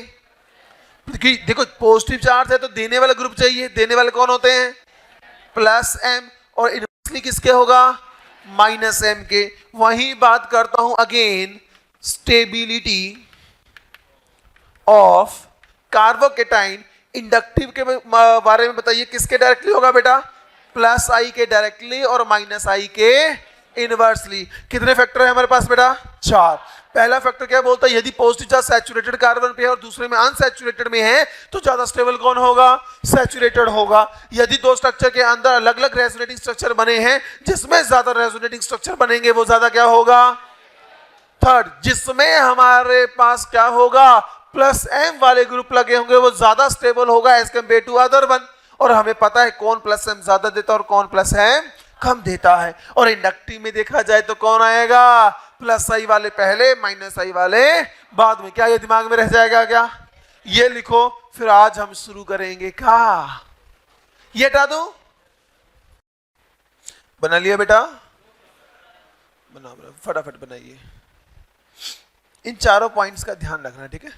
Speaker 1: देखो पॉजिटिव चार्ज है तो देने वाला ग्रुप चाहिए। देने वाले कौन होते हैं? Plus M. और इनवर्सली किसके होगा? माइनस एम के। वही बात करता हूं again, stability of carbocation inductive के बारे में बताइए किसके डायरेक्टली होगा बेटा? प्लस आई के डायरेक्टली और माइनस आई के इनवर्सली। कितने फैक्टर है हमारे पास बेटा? 4। पहला फैक्टर क्या बोलता है? यदि पॉजिटिव चार्ज सैचुरेटेड कार्बन पे है और दूसरे में अनसैचुरेटेड में है तो ज्यादा स्टेबल कौन होगा? सैचुरेटेड होगा। यदि 2 स्ट्रक्चर के अंदर अलग अलग रेजोनेटिंग स्ट्रक्चर बने हैं, जिसमें ज्यादा रेजोनेटिंग स्ट्रक्चर बनेंगे वो ज्यादा क्या होगा? थर्ड। जिसमें हमारे पास क्या होगा? प्लस एम वाले ग्रुप लगे होंगे वो ज्यादा स्टेबल होगा as compare to other one. और हमें पता है कौन प्लस एम ज्यादा देता है और कौन प्लस एम कम देता है। और इंडक्टिव में देखा जाए तो कौन आएगा? प्लस आई वाले पहले, माइनस आई वाले बाद में। क्या ये दिमाग में रह जाएगा क्या? ये लिखो, फिर आज हम शुरू करेंगे। क्या ये हटा दो? बना लिया बेटा? बना फटाफट बनाइए। इन चारों पॉइंट्स का ध्यान रखना, ठीक है?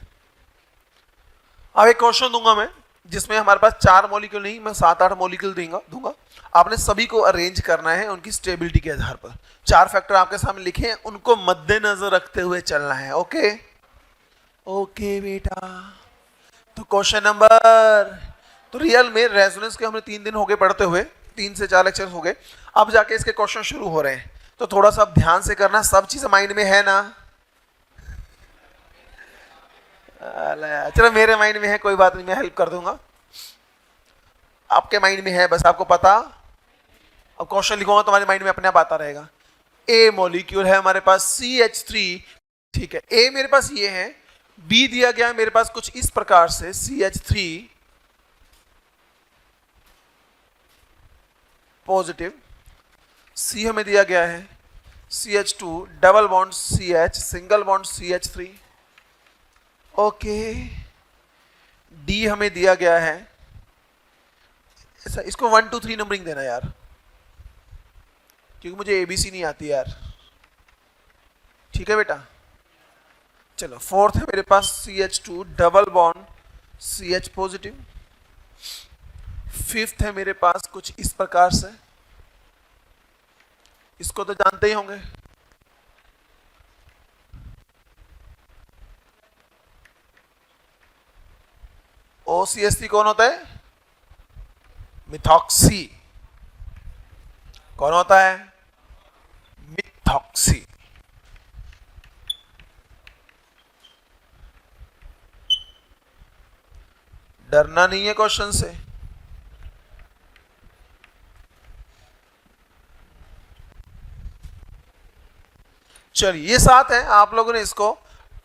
Speaker 1: अब एक क्वेश्चन दूंगा मैं जिसमें हमारे पास 4 मॉलिक्यूल नहीं, मैं 7-8 मॉलिक्यूल दूंगा। आपने सभी को अरेंज करना है उनकी स्टेबिलिटी के आधार पर। 4 फैक्टर आपके सामने लिखे हैं, उनको मद्देनजर रखते हुए चलना है। ओके ओके बेटा। तो क्वेश्चन नंबर, तो रियल में रेजोनेंस के हमने 3 दिन हो गए पढ़ते हुए, 3 से 4 लेक्चर हो गए। अब जाके इसके क्वेश्चन शुरू हो रहे हैं, तो थोड़ा सा ध्यान से करना। सब चीज माइंड में है ना? चलो मेरे माइंड में है, कोई बात नहीं, मैं हेल्प कर दूंगा। आपके माइंड में है, बस आपको पता। अब क्वेश्चन लिखूंगा तुम्हारे माइंड में अपने आप आता रहेगा। ए मॉलिक्यूल है हमारे पास CH3, ठीक है। ए मेरे पास ये है, बी दिया गया है मेरे पास कुछ इस प्रकार से CH3 पॉजिटिव, सी हमें दिया गया है CH2 double bond CH single bond CH3, okay. D हमें दिया गया है, इसको 1 2 3 नंबरिंग देना यार, क्योंकि मुझे ABC नहीं आती यार, ठीक है बेटा। चलो फोर्थ है मेरे पास CH2 double bond CH positive, fifth है मेरे पास कुछ इस प्रकार से, इसको तो जानते ही होंगे, OCH3 कौन होता है? मिथॉक्सी। कौन होता है? मिथॉक्सी। डरना नहीं है क्वेश्चन से। चलिए ये 7 है, आप लोगों ने इसको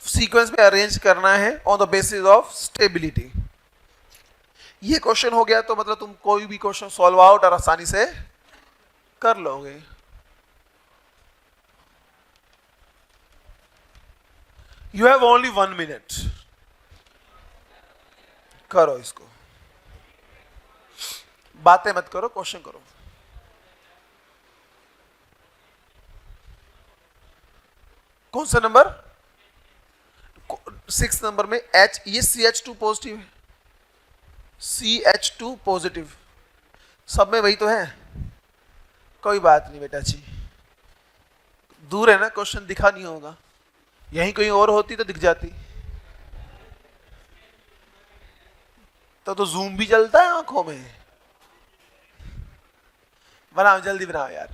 Speaker 1: सीक्वेंस में अरेंज करना है on the basis of stability. ये क्वेश्चन हो गया तो मतलब तुम कोई भी क्वेश्चन सॉल्व आउट और आसानी से कर लोगे। यू हैव ओनली 1 मिनट, करो इसको, बातें मत करो, क्वेश्चन करो। कौन सा नंबर? 6 नंबर में H, ये CH2 पॉजिटिव है, CH2 पॉजिटिव, सब में वही तो है, कोई बात नहीं बेटा जी, दूर है ना, क्वेश्चन दिखा नहीं होगा, यहीं कहीं और होती तो दिख जाती, तो जूम भी चलता है आंखों में। बनाओ जल्दी बनाओ यार,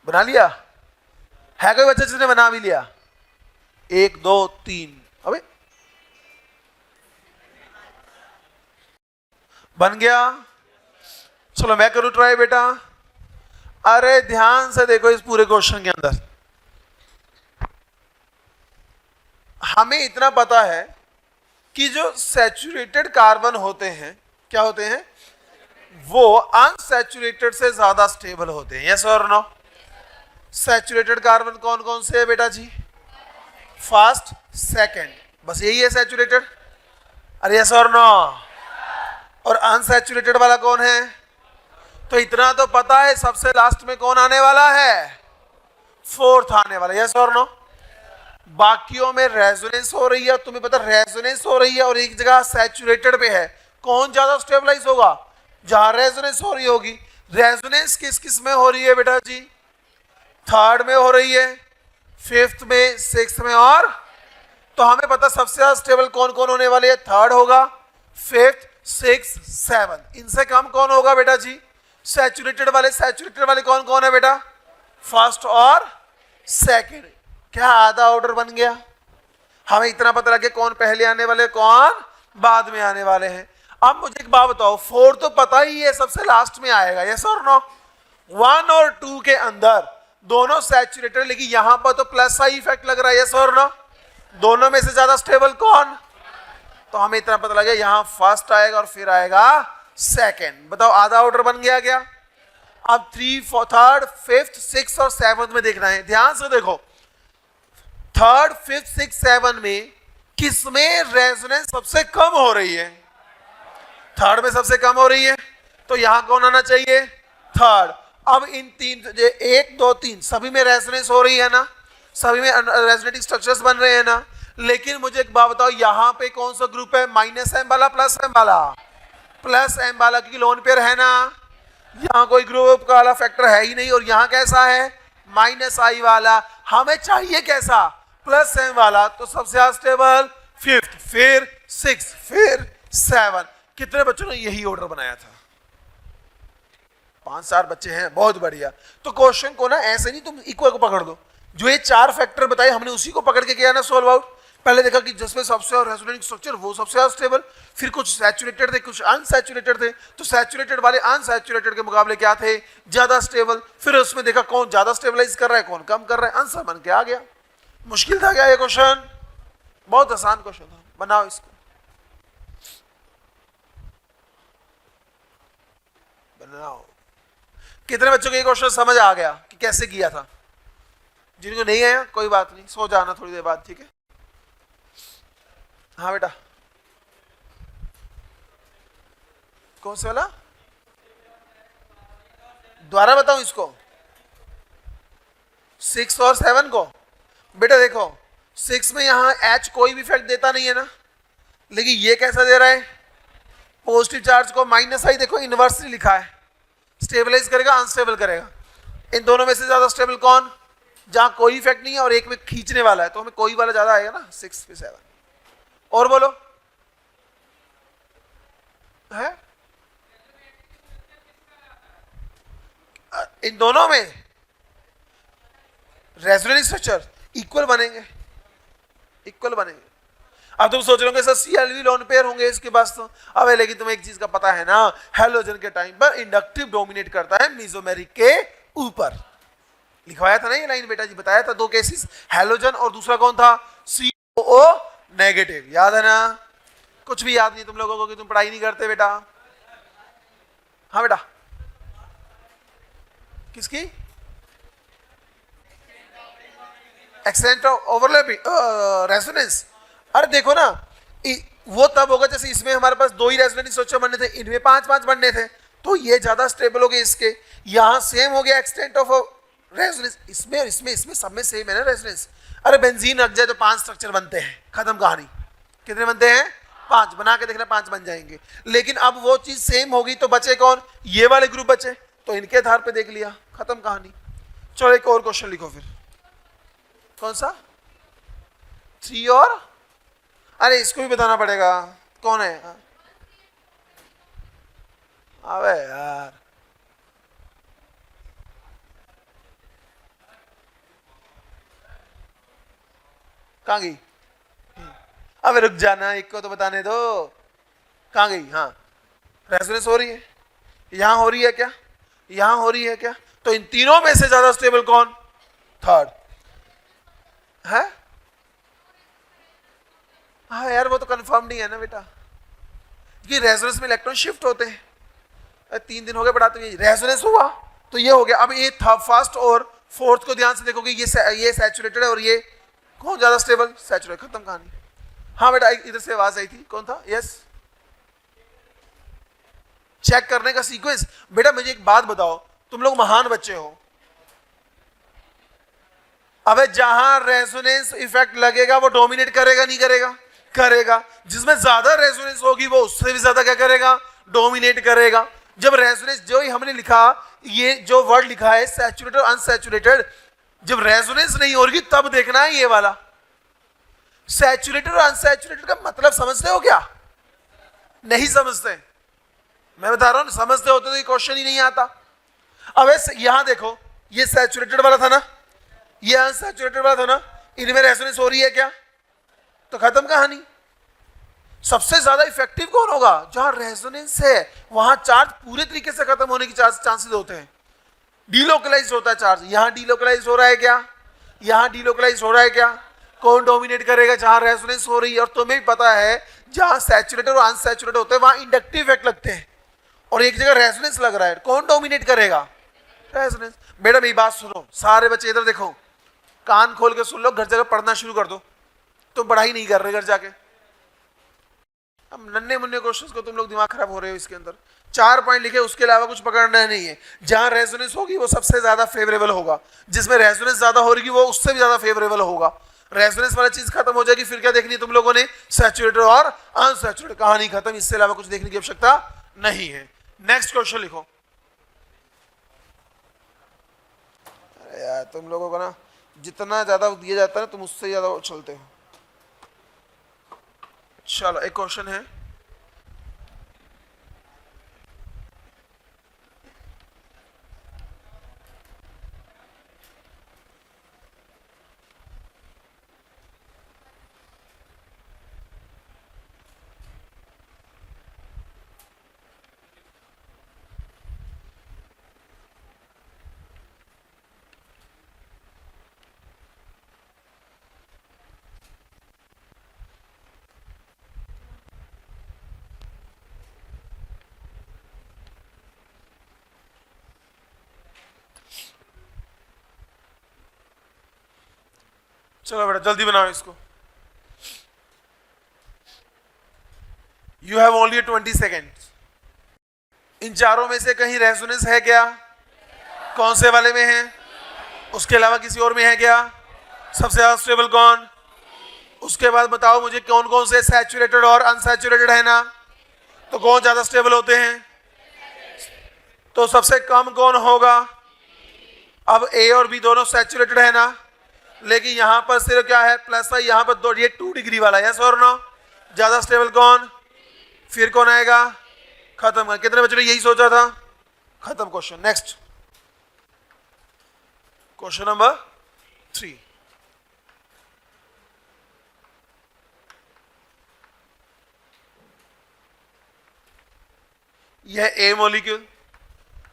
Speaker 1: बना लिया है कोई बच्चा जिसने बना भी लिया? 1 2 3, अबे बन गया। चलो मैं करूं ट्राई बेटा। अरे ध्यान से देखो इस पूरे क्वेश्चन के अंदर, हमें इतना पता है कि जो सैचुरेटेड कार्बन होते हैं, क्या होते हैं? वो अनसैचुरेटेड से ज्यादा स्टेबल होते हैं, यस और नो? सैचुरेटेड कार्बन कौन कौन से है बेटा जी? फर्स्ट, सेकंड, बस यही है सैचुरेटेड। अरे यस और नो? और अनसैचुरेटेड वाला कौन है? तो इतना तो पता है सबसे लास्ट में कौन आने वाला है? फोर्थ आने वाला, यस और नो? बाकियों में रेजोनेंस हो रही है, तुम्हें पता रेजोनेंस हो रही है, और एक जगह सैचुरेटेड पे है, कौन ज्यादा स्टेबलाइज होगा? जहां रेजोनेंस हो रही होगी। रेजोनेंस किस किस में हो रही है बेटा जी? थर्ड में हो रही है, फिफ्थ में, सिक्स्थ में, और तो हमें पता सबसे ज्यादा स्टेबल कौन कौन होने वाले हैं? थर्ड होगा, फिफ्थ, सिक्स, सेवन। इनसे कम कौन होगा बेटा जी? सैचुरेटेड वाले। सैचुरेटेड वाले कौन कौन है बेटा? फर्स्ट और सेकंड। क्या आधा ऑर्डर बन गया? हमें इतना पता लगे कौन पहले आने वाले, कौन बाद में आने वाले हैं। अब मुझे एक बात बताओ, 4 तो पता ही है सबसे लास्ट में आएगा, यस और नो? 1 और 2 के अंदर दोनों सैचुरेटेड, लेकिन यहां पर तो प्लस का इफेक्ट लग रहा है, यस और नो? दोनों में से ज्यादा स्टेबल कौन? तो हमें इतना पता लगे यहां फर्स्ट आएगा और फिर आएगा सेकंड। बताओ आधा ऑर्डर बन गया क्या? अब 3 थर्ड, फिफ्थ, सिक्स और सेवंथ में देखना है, ध्यान से देखो। थर्ड, फिफ्थ, सिक्स, सेवन में किसमें रेजोनेंस सबसे कम हो रही है? थर्ड में सबसे कम हो रही है, तो यहां कौन आना चाहिए? थर्ड। अब इन 3, 1 2 3 सभी में रेजोनेंस हो रही है ना, सभी में रेजोनेटिंग स्ट्रक्चर्स बन रहे हैं ना। लेकिन मुझे एक बात बताओ, यहां पे कौन सा ग्रुप है? -m वाला, +m वाला? +m वाला, क्योंकि लोन पेयर है ना, यहां कोई ग्रुप वाला फैक्टर है ही नहीं। और यहां कैसा है? -i वाला। हमें चाहिए कैसा? +m वाला। तो सबसे ज्यादा स्टेबल फिफ्थ, फिर सिक्स, फिर सेवन। कितने बच्चों ने यही ऑर्डर बनाया था? 5-4 बच्चे हैं, बहुत बढ़िया। तो क्वेश्चन को ना ऐसे नहीं तुम इक्वल को पकड़ दो, जो ये 4 फैक्टर बताए हमने उसी को पकड़ के किया ना सॉल्व आउट। पहले देखा कि जिसमें सबसे और रेजोनेटिंग स्ट्रक्चर वो सबसे ज्यादा स्टेबल, फिर कुछ सैचुरेटेड थे, कुछ अनसैचुरेटेड थे, तो सैचुरेटेड वाले अनसैचुरेटेड के मुकाबले क्या थे? ज्यादा स्टेबल। फिर उसमें देखा कौन ज्यादा स्टेबलाइज कर रहा है, कौन कम कर रहा है, आंसर बन के आ गया। मुश्किल था क्या ये क्वेश्चन? बहुत आसान क्वेश्चन था, बनाओ इसको, बनाओ। कितने बच्चों को ये क्वेश्चन समझ आ गया कि कैसे किया था? जिनको नहीं आया कोई बात नहीं, सो जाना थोड़ी देर बाद, ठीक है? हाँ बेटा, कौन से वाला? दोबारा बताऊं इसको? 6 और 7 को? बेटा देखो, 6 में यहां H कोई भी इफेक्ट देता नहीं है ना, लेकिन ये कैसा दे रहा है? पॉजिटिव चार्ज को माइनस आई, देखो इनवर्सली लिखा है, स्टेबलाइज करेगा अनस्टेबल करेगा। इन दोनों में से ज्यादा स्टेबल कौन? जहां कोई इफेक्ट नहीं है और एक में खींचने वाला है, तो हमें कोई वाला ज्यादा आएगा ना, 6 पे 7। और बोलो है? इन दोनों में रेजोनेंस स्ट्रक्चर इक्वल बनेंगे, इक्वल बनेंगे। अब तुम सोच रहे होंगे सर CLV लोन पेयर होंगे इसके पास तो। अब लेकिन तुम्हें एक चीज का पता है ना, हेलोजन के टाइम पर इंडक्टिव डोमिनेट करता है मेसोमेरिक के ऊपर। लिखवाया था ना ये लाइन बेटा जी, बताया था 2 केसेस, हेलोजन और दूसरा कौन था? COO negative. याद है ना? कुछ भी याद नहीं तुम लोगों को कि तुम पढ़ाई नहीं करते बेटा? हाँ बेटा, किसकी? Extent of overlapping resonance. अरे देखो ना, वो तब होगा जैसे इसमें हमारे पास 2 ही रेजोनेंस स्ट्रक्चर बनने थे, इनमें 5-5 बनने थे, तो ये ज्यादा स्टेबल हो गए इसके। यहां सेम हो गया एक्सटेंट ऑफ रेजोनेंस, इसमें और इसमें सब में सेम है ना रेजोनेंस। अरे बेंजीन रख जाए तो 5 स्ट्रक्चर बनते हैं, खत्म कहानी। कितने बनते हैं? 5। बना के देखना 5 बन जाएंगे। लेकिन अब वो चीज सेम होगी तो बचे कौन? ये वाले ग्रुप बचे, तो इनके आधार पे देख लिया, खत्म कहानी। चलो एक और क्वेश्चन लिखो फिर। कौन सा? 3 और? अरे इसको भी बताना पड़ेगा, कौन है? अबे यार, कहाँ गई? अबे रुक जाना, एक को तो बताने दो, कहाँ गई? हाँ, रेजोनेंस हो रही है, यहां हो रही है क्या? यहां हो रही है क्या? तो इन तीनों में से ज्यादा स्टेबल कौन? थर्ड है। हाँ यार, वो तो कंफर्म नहीं है ना बेटा, कि रेजोनेंस में इलेक्ट्रॉन शिफ्ट होते हैं। 3 दिन हो गए पढ़ाते हुए, रेजोनेंस हुआ तो ये हो गया। अब ये फर्स्ट और फोर्थ को ध्यान से देखोगे, ये सैचुरेटेड है और ये कौन ज्यादा स्टेबल? सैचुरेटेड, खत्म कहानी। हाँ बेटा, इधर से आवाज आई थी, कौन था? यस, चेक करने का सीक्वेंस। बेटा मुझे एक बात बताओ, तुम लोग महान बच्चे हो, अबे जहां रेजोनेंस इफेक्ट लगेगा वो डोमिनेट करेगा नहीं करेगा? करेगा। जिसमें ज्यादा रेजोनेंस होगी वो उससे भी ज्यादा क्या करेगा? डोमिनेट करेगा। जब रेजोनेंस, जो ही हमने लिखा, ये जो वर्ड लिखा है सैचुरेटेड अनसैचुरेटेड, जब रेजोनेंस नहीं होगी तब देखना है ये वाला। सैचुरेटेड और अनसैचुरेटेड का मतलब समझते हो क्या? नहीं समझते? मैं बता रहा हूं, समझते होते तो ये क्वेश्चन ही नहीं आता। अब यहां देखो, ये सैचुरेटेड वाला था ना, ये अनसैचुरेटेड वाला था ना, इनमें रेजोनेंस हो रही है क्या? तो खत्म कहानी। सबसे ज्यादा इफेक्टिव कौन होगा? जहां रेजोनेंस है वहां चार्ज पूरे तरीके से खत्म होने की चांसेस होते हैं, डीलोकलाइज होता है चार्ज। यहां डीलोकलाइज हो रहा है क्या? यहां डीलोकलाइज हो रहा है क्या? कौन डोमिनेट करेगा? जहां रेजोनेंस हो रही है। और तुम्हें भी पता है जहां सैचुरेटेड और अनसैचुरेटेड होते हैं वहां इंडक्टिव इफेक्ट लगते हैं, और एक जगह रेजोनेंस लग रहा है, कौन डोमिनेट करेगा? रेजोनेंस। बेटा मेरी बात सुनो, सारे बच्चे इधर देखो, कान खोल के सुन लो, घर जाकर पढ़ना शुरू कर दो। तुम पढ़ाई नहीं कर रहे घर जाके, अब नन्हे मुन्ने क्वेश्चंस को तुम लोग दिमाग खराब हो रहे हो। इसके अंदर 4 पॉइंट लिखे, उसके अलावा कुछ पकड़ना नहीं है। जहां रेजोनेंस होगी वो सबसे ज्यादा फेवरेबल होगा, जिसमें रेजोनेंस ज्यादा होगी वो उससे भी ज्यादा फेवरेबल होगा। रेजोनेंस वाला चीज खत्म हो जाएगी, फिर क्या देखनी है तुम लोगों ने? सैचुरेटेड और अनसैचुरेटेड, कहानी खत्म। इससे अलावा कुछ देखने की आवश्यकता नहीं है। नेक्स्ट क्वेश्चन लिखो। अरे यार तुम लोगों को ना जितना ज्यादा दिया जाता है ना, तुम उससे ज्यादा उछलते हो। चलो एक क्वेश्चन है, चलो बेटा जल्दी बनाओ इसको। You have only 20 second. इन चारों में से कहीं रेजोनेंस है क्या? कौन से वाले में है? उसके अलावा किसी और में है क्या? सबसे ज्यादा स्टेबल कौन? उसके बाद बताओ मुझे कौन कौन से सैचुरेटेड और अनसैचुरेटेड है ना, तो कौन ज्यादा स्टेबल होते हैं? तो सबसे कम कौन होगा? अब ए और बी दोनों सैचुरेटेड है ना, लेकिन यहां पर सिर्फ क्या है प्लस है, यहां पर दो, ये 2 डिग्री वाला है, यस और नो? ज्यादा स्टेबल कौन? फिर कौन आएगा? खत्म कर। कितने बच्चों ने यही सोचा था? खत्म क्वेश्चन। Next question number 3। यह ए मॉलिक्यूल,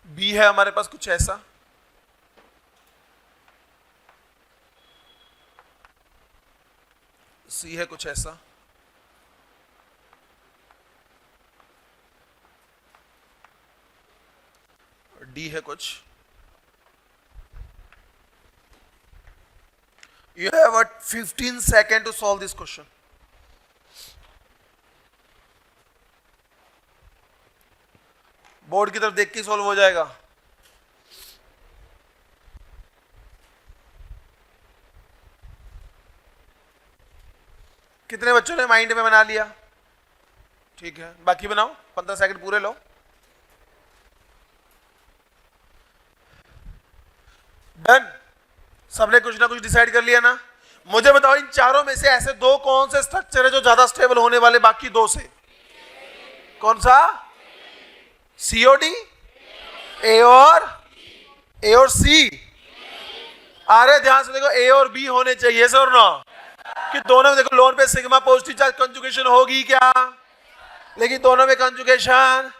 Speaker 1: बी है हमारे पास कुछ ऐसा, सी है कुछ ऐसा, डी है कुछ। You have a 15 seconds to solve this question. Board की तरफ देख के सॉल्व हो जाएगा। कितने बच्चों ने माइंड में बना लिया? ठीक है, बाकी बनाओ, 15 सेकंड पूरे लो। डन? सबने कुछ ना कुछ डिसाइड कर लिया ना? मुझे बताओ इन चारों में से ऐसे दो कौन से स्ट्रक्चर है जो ज्यादा स्टेबल होने वाले बाकी दो से? कौन सा? सीओडी, ए और सी। अरे ध्यान से देखो, ए और बी होने चाहिए सर ना, कि दोनों में देखो लोन पे सिग्मा पॉजिटिव चार्ज कंजुगेशन होगी क्या? लेकिन दोनों में कंजुगेशन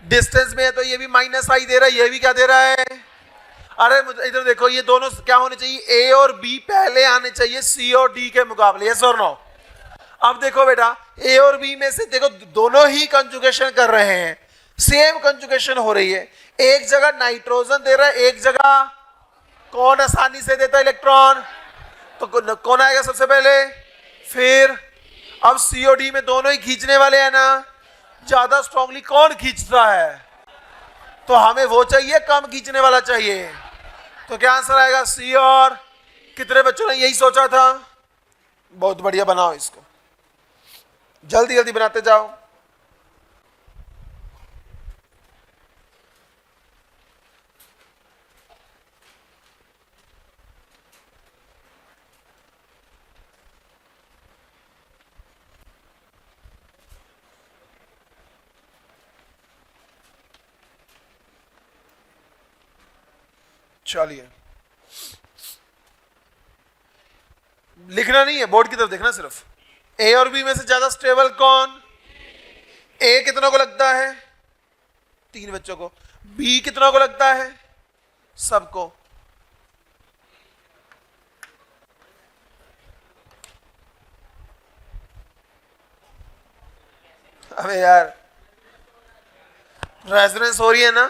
Speaker 1: डिस्टेंस में है, तो ये भी माइनस आई दे रहा है, ये भी क्या दे रहा है? अरे इधर देखो, ये दोनों क्या होने चाहिए? ए और बी पहले आने चाहिए सी और डी के मुकाबले, यस और नो? अब देखो बेटा, ए और बी में से देखो दोनों ही कंजुगेशन कर रहे हैं, सेम कंजुगेशन हो रही है। एक जगह नाइट्रोजन दे रहा है, एक जगह कौन आसानी से देता है? इलेक्ट्रॉन। तो कौन आएगा सबसे पहले? फिर अब सी और डी में दोनों ही खींचने वाले हैं ना, ज्यादा स्ट्रांगली कौन खींचता है? तो हमें वो चाहिए, कम खींचने वाला चाहिए। तो क्या आंसर आएगा? सी। और कितने बच्चों ने यही सोचा था? बहुत बढ़िया, बनाओ इसको, जल्दी जल्दी बनाते जाओ। चलिए, लिखना नहीं है, बोर्ड की तरफ देखना सिर्फ। ए और बी में से ज्यादा स्टेबल कौन? ए कितनों को लगता है? 3 बच्चों को। बी कितनों को लगता है? सबको। अबे यार, रेजोनेंस हो रही है ना?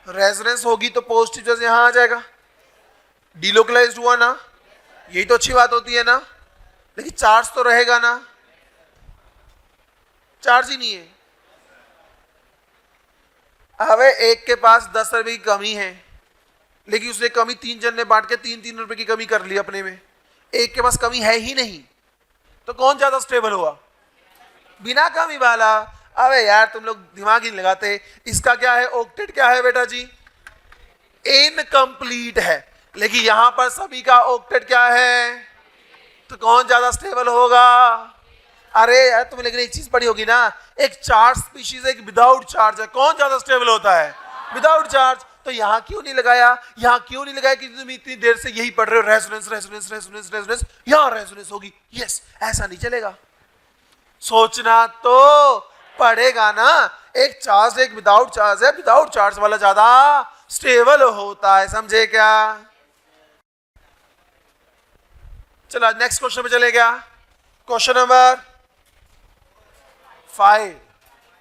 Speaker 1: रेजोनेंस होगी तो पॉजिटिव चार्ज यहां आ जाएगा, डिलोकलाइज्ड हुआ ना, यही तो अच्छी बात होती है ना। लेकिन चार्ज तो रहेगा ना? चार्ज ही नहीं है। अबे एक के पास 10 रुपए की कमी है, लेकिन उसने कमी 3 जन ने बांट के 3-3 रुपए की कमी कर ली अपने में। एक के पास कमी है ही नहीं, तो कौन ज्यादा स्टेबल हुआ? बिना कमी वाला। अबे यार तुम लोग दिमाग ही नहीं लगाते। इसका क्या है? ऑक्टेट क्या है बेटा जी? इनकम्प्लीट है, लेकिन यहां पर सभी का ऑक्टेट क्या है? तो कौन ज्यादा स्टेबल होगा? अरे यार तुम लेकिन एक चीज पढ़ी होगी ना, एक चार्ज स्पीशीज एक विदाउट चार्ज है, कौन ज्यादा स्टेबल होता है? Without charge. तो यहां क्यों नहीं लगाया? यहां क्यों नहीं लगाया कि तुम इतनी देर से यही पढ़ रहे हो, रेजोनेंस रेजोनेंस रेजोनेंस रेजोनेंस, यहां रेजोनेंस होगी। यस, ऐसा नहीं चलेगा, सोचना तो पड़ेगा ना। एक चार्ज एक विदाउट चार्ज है, विदाउट चार्ज वाला ज्यादा स्टेबल होता है, समझे क्या? चलो नेक्स्ट क्वेश्चन पे चले गया। Question number 5।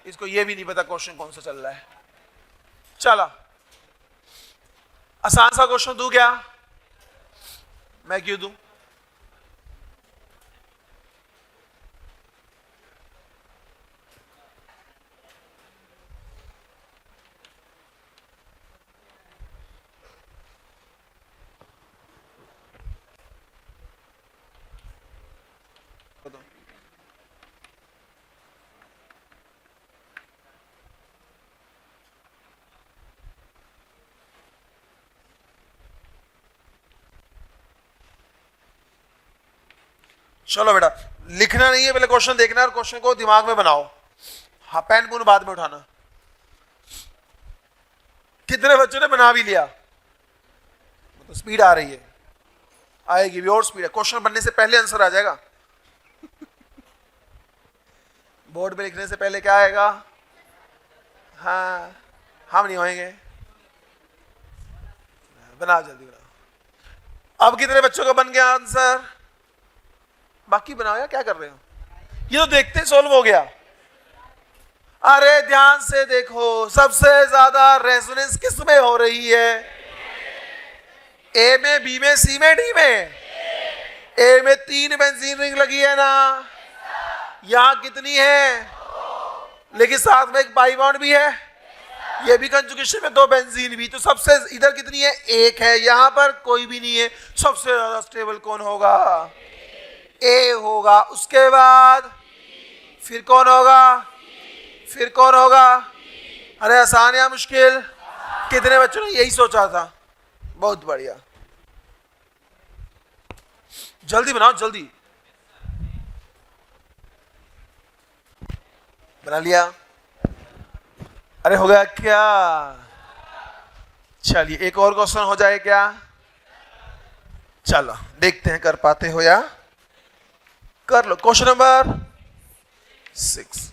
Speaker 1: इसको ये भी नहीं पता क्वेश्चन कौन सा चल रहा है। चलो आसान सा क्वेश्चन दूं क्या? मैं क्यों दूं? चलो बेटा, लिखना नहीं है, पहले क्वेश्चन देखना है और क्वेश्चन को दिमाग में बनाओ। हाँ, पेन पून बाद में उठाना। कितने बच्चों ने बना भी लिया? तो स्पीड आ रही है, आएगी भी और स्पीड है। क्वेश्चन बनने से पहले आंसर आ जाएगा। बोर्ड पे लिखने से पहले क्या आएगा? हाँ, हम नहीं होएंगे। बनाओ जल्दी बनाओ। अब कितने बच्चों का बन गया आंसर? बाकी बनाओ या क्या कर रहे हो? ये तो देखते सॉल्व हो गया। अरे ध्यान से देखो, सबसे ज्यादा रेजोनेंस किस में हो रही है? ए में, बी में, सी में, डी में? ए में 3 बेंजीन रिंग लगी है ना, यहां कितनी है? लेकिन साथ में एक पाई बॉन्ड भी है, ये भी कंजुगेशन में 2 बेंजीन भी, तो सबसे इधर कितनी है? 1 है। यहां पर कोई भी नहीं है। सबसे ज्यादा स्टेबल कौन होगा? ए होगा। उसके बाद फिर कौन होगा? फिर कौन होगा? अरे आसान या मुश्किल? कितने बच्चों ने यही सोचा था? बहुत बढ़िया, जल्दी बनाओ जल्दी। बना लिया? अरे हो गया क्या? चलिए एक और क्वेश्चन हो जाए क्या? चलो देखते हैं कर पाते हो या? कर लो। Question number 6।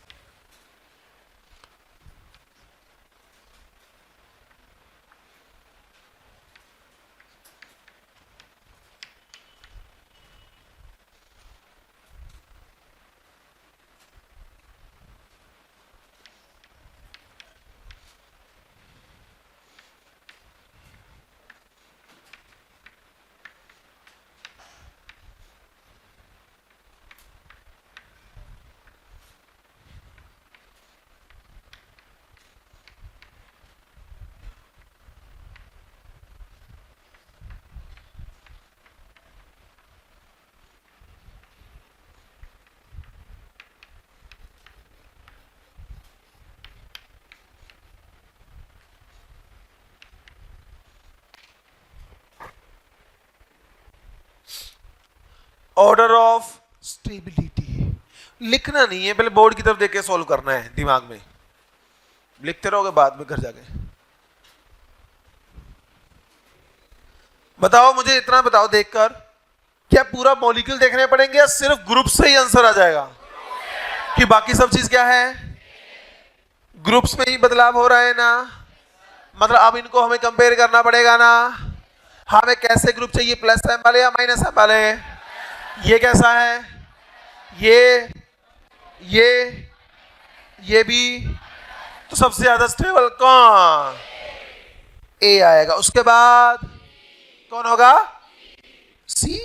Speaker 1: Order of stability लिखना नहीं है, पहले बोर्ड की तरफ देख के सॉल्व करना है दिमाग में। लिखते रहोगे बाद में घर जाके। बताओ मुझे, इतना बताओ देखकर, क्या पूरा मॉलिक्यूल देखने पड़ेंगे या सिर्फ ग्रुप से ही आंसर आ जाएगा? कि बाकी सब चीज क्या है? ग्रुप्स में ही बदलाव हो रहा है ना, मतलब अब इनको हमें कंपेयर करना पड़ेगा ना। हमें कैसे ग्रुप चाहिए, प्लस एम वाले या माइनस एम वाले? ये कैसा है? ये भी, तो सबसे ज्यादा स्टेबल कौन? ए आएगा। उसके बाद कौन होगा? सी,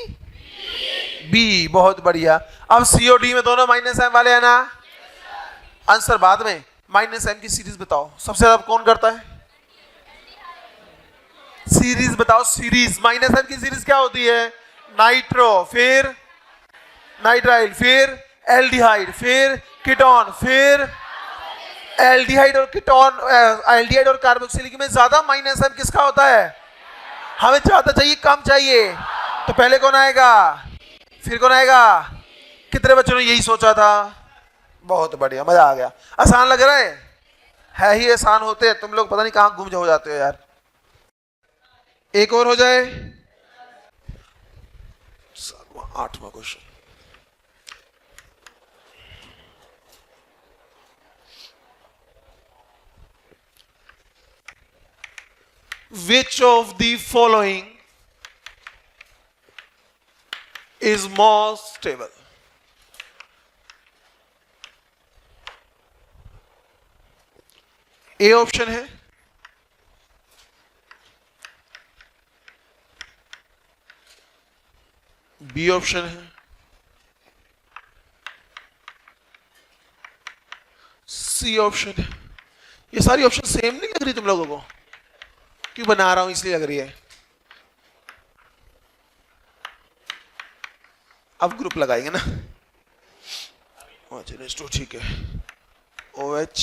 Speaker 1: बी। बहुत बढ़िया। अब सी और डी में दोनों माइनस एम वाले हैं ना, आंसर बाद में। माइनस एम की सीरीज बताओ, सबसे ज्यादा कौन करता है? सीरीज बताओ, सीरीज। माइनस एम की सीरीज क्या होती है? नाइट्रो, फिर नाइट्राइल, फिर एल्डिहाइड, फिर कीटोन, फिर एल्डिहाइड और कीटोन, एल्डिहाइड और कार्बोक्सिलिक में ज्यादा माइनस एम किसका होता है? हमें ज्यादा चाहिए कम चाहिए? तो पहले कौन आएगा, फिर कौन आएगा? कितने बच्चों ने यही सोचा था? बहुत बढ़िया, मजा आ गया। आसान लग रहा है ही आसान होते हैं, तुम लोग पता नहीं कहां गुम हो जाते हो यार। एक और हो जाए, 8वां question. Which of the following is more stable? A option है बी ऑप्शन है, सी ऑप्शन है। ये सारी ऑप्शन सेम नहीं लग रही तुम लोगों को? क्यों बना रहा हूं इसलिए लग रही है। अब ग्रुप लगाएंगे ना। NH2 ठीक है, OH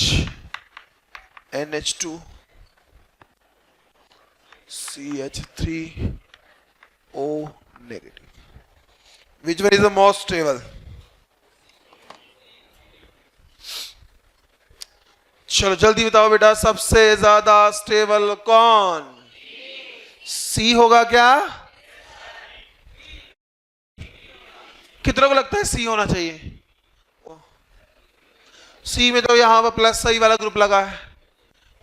Speaker 1: NH2 CH3O negative. Which one is the most stable? चलो जल्दी बताओ बेटा, सबसे ज्यादा स्टेबल कौन? सी होगा क्या? कितनों को लगता है सी होना चाहिए? सी में तो यहां पर प्लस सही वाला ग्रुप लगा है,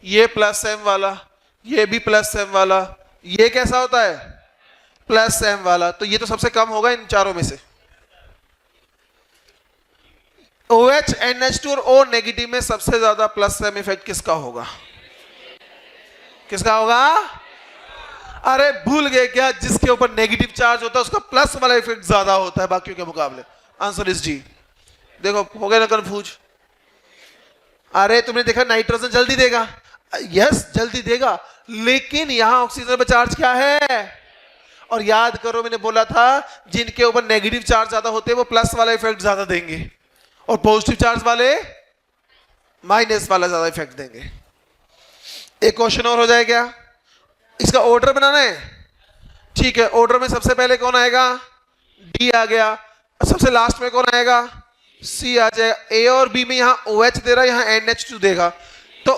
Speaker 1: ये प्लस एम वाला, ये भी प्लस एम वाला, ये कैसा होता है? प्लस एम वाला, तो ये तो सबसे कम होगा इन चारों में से। OH NH2 और O नेगेटिव में सबसे ज्यादा प्लस एम इफेक्ट किसका होगा? किसका होगा? अरे भूल गए क्या? जिसके ऊपर नेगेटिव चार्ज होता है उसका प्लस वाला इफेक्ट ज्यादा होता है बाकियों के मुकाबले। आंसर इज जी। देखो हो गया ना कंफ्यूज? अरे तुमने देखा नाइट्रोजन जल्दी देगा, यस जल्दी देगा, लेकिन यहां ऑक्सीजन पर चार्ज क्या है? और याद करो मैंने बोला था जिनके ऊपर नेगेटिव चार्ज ज्यादा होते हैं वो प्लस वाला इफेक्ट ज्यादा देंगे, और पॉजिटिव चार्ज वाले माइनस वाला ज्यादा इफेक्ट देंगे। एक क्वेश्चन और हो जाए क्या? इसका ऑर्डर बनाना है, ठीक है। ऑर्डर में सबसे पहले कौन आएगा? डी आ गया। सबसे लास्ट में कौन आएगा? सी आ जाएगा। ए और बी में यहां OH दे रहा है, यहां NH2 देगा, तो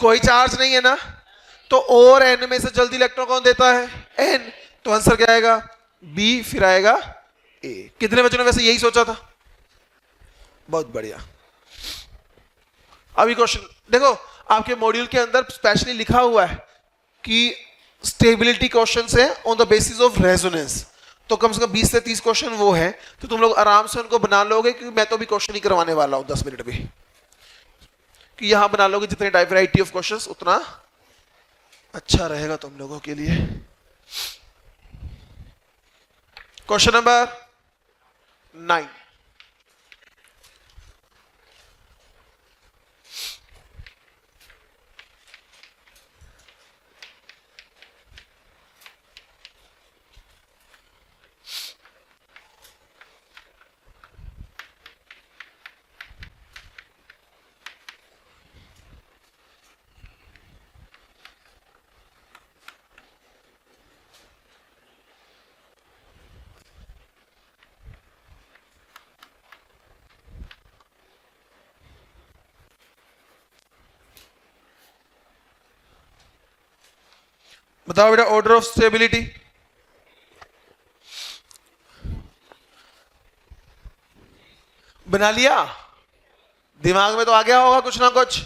Speaker 1: कोई चार्ज नहीं है ना, तो O और N में से जल्दी इलेक्ट्रॉन कौन देता है? N। तो आंसर क्या आएगा? बी, फिर आएगा ए। कितने बच्चों ने वैसे यही सोचा था? बहुत बढ़िया। अभी क्वेश्चन देखो, आपके मॉड्यूल के अंदर स्पेशली लिखा हुआ है कि स्टेबिलिटी क्वेश्चंस है on the basis of resonance, तो कम से कम 20 से 30 क्वेश्चन वो है, तो तुम लोग आराम से उनको बना लोगे, क्योंकि मैं तो भी क्वेश्चन ही करवाने वाला हूं 10 मिनट में, कि यहां बना लोगे जितने टाइप वैरायटी ऑफ क्वेश्चंस उतना अच्छा रहेगा तुम लोगों के लिए। Question number 9। बताओ बेटा ऑर्डर ऑफ स्टेबिलिटी। बना लिया? दिमाग में तो आ गया होगा कुछ ना कुछ।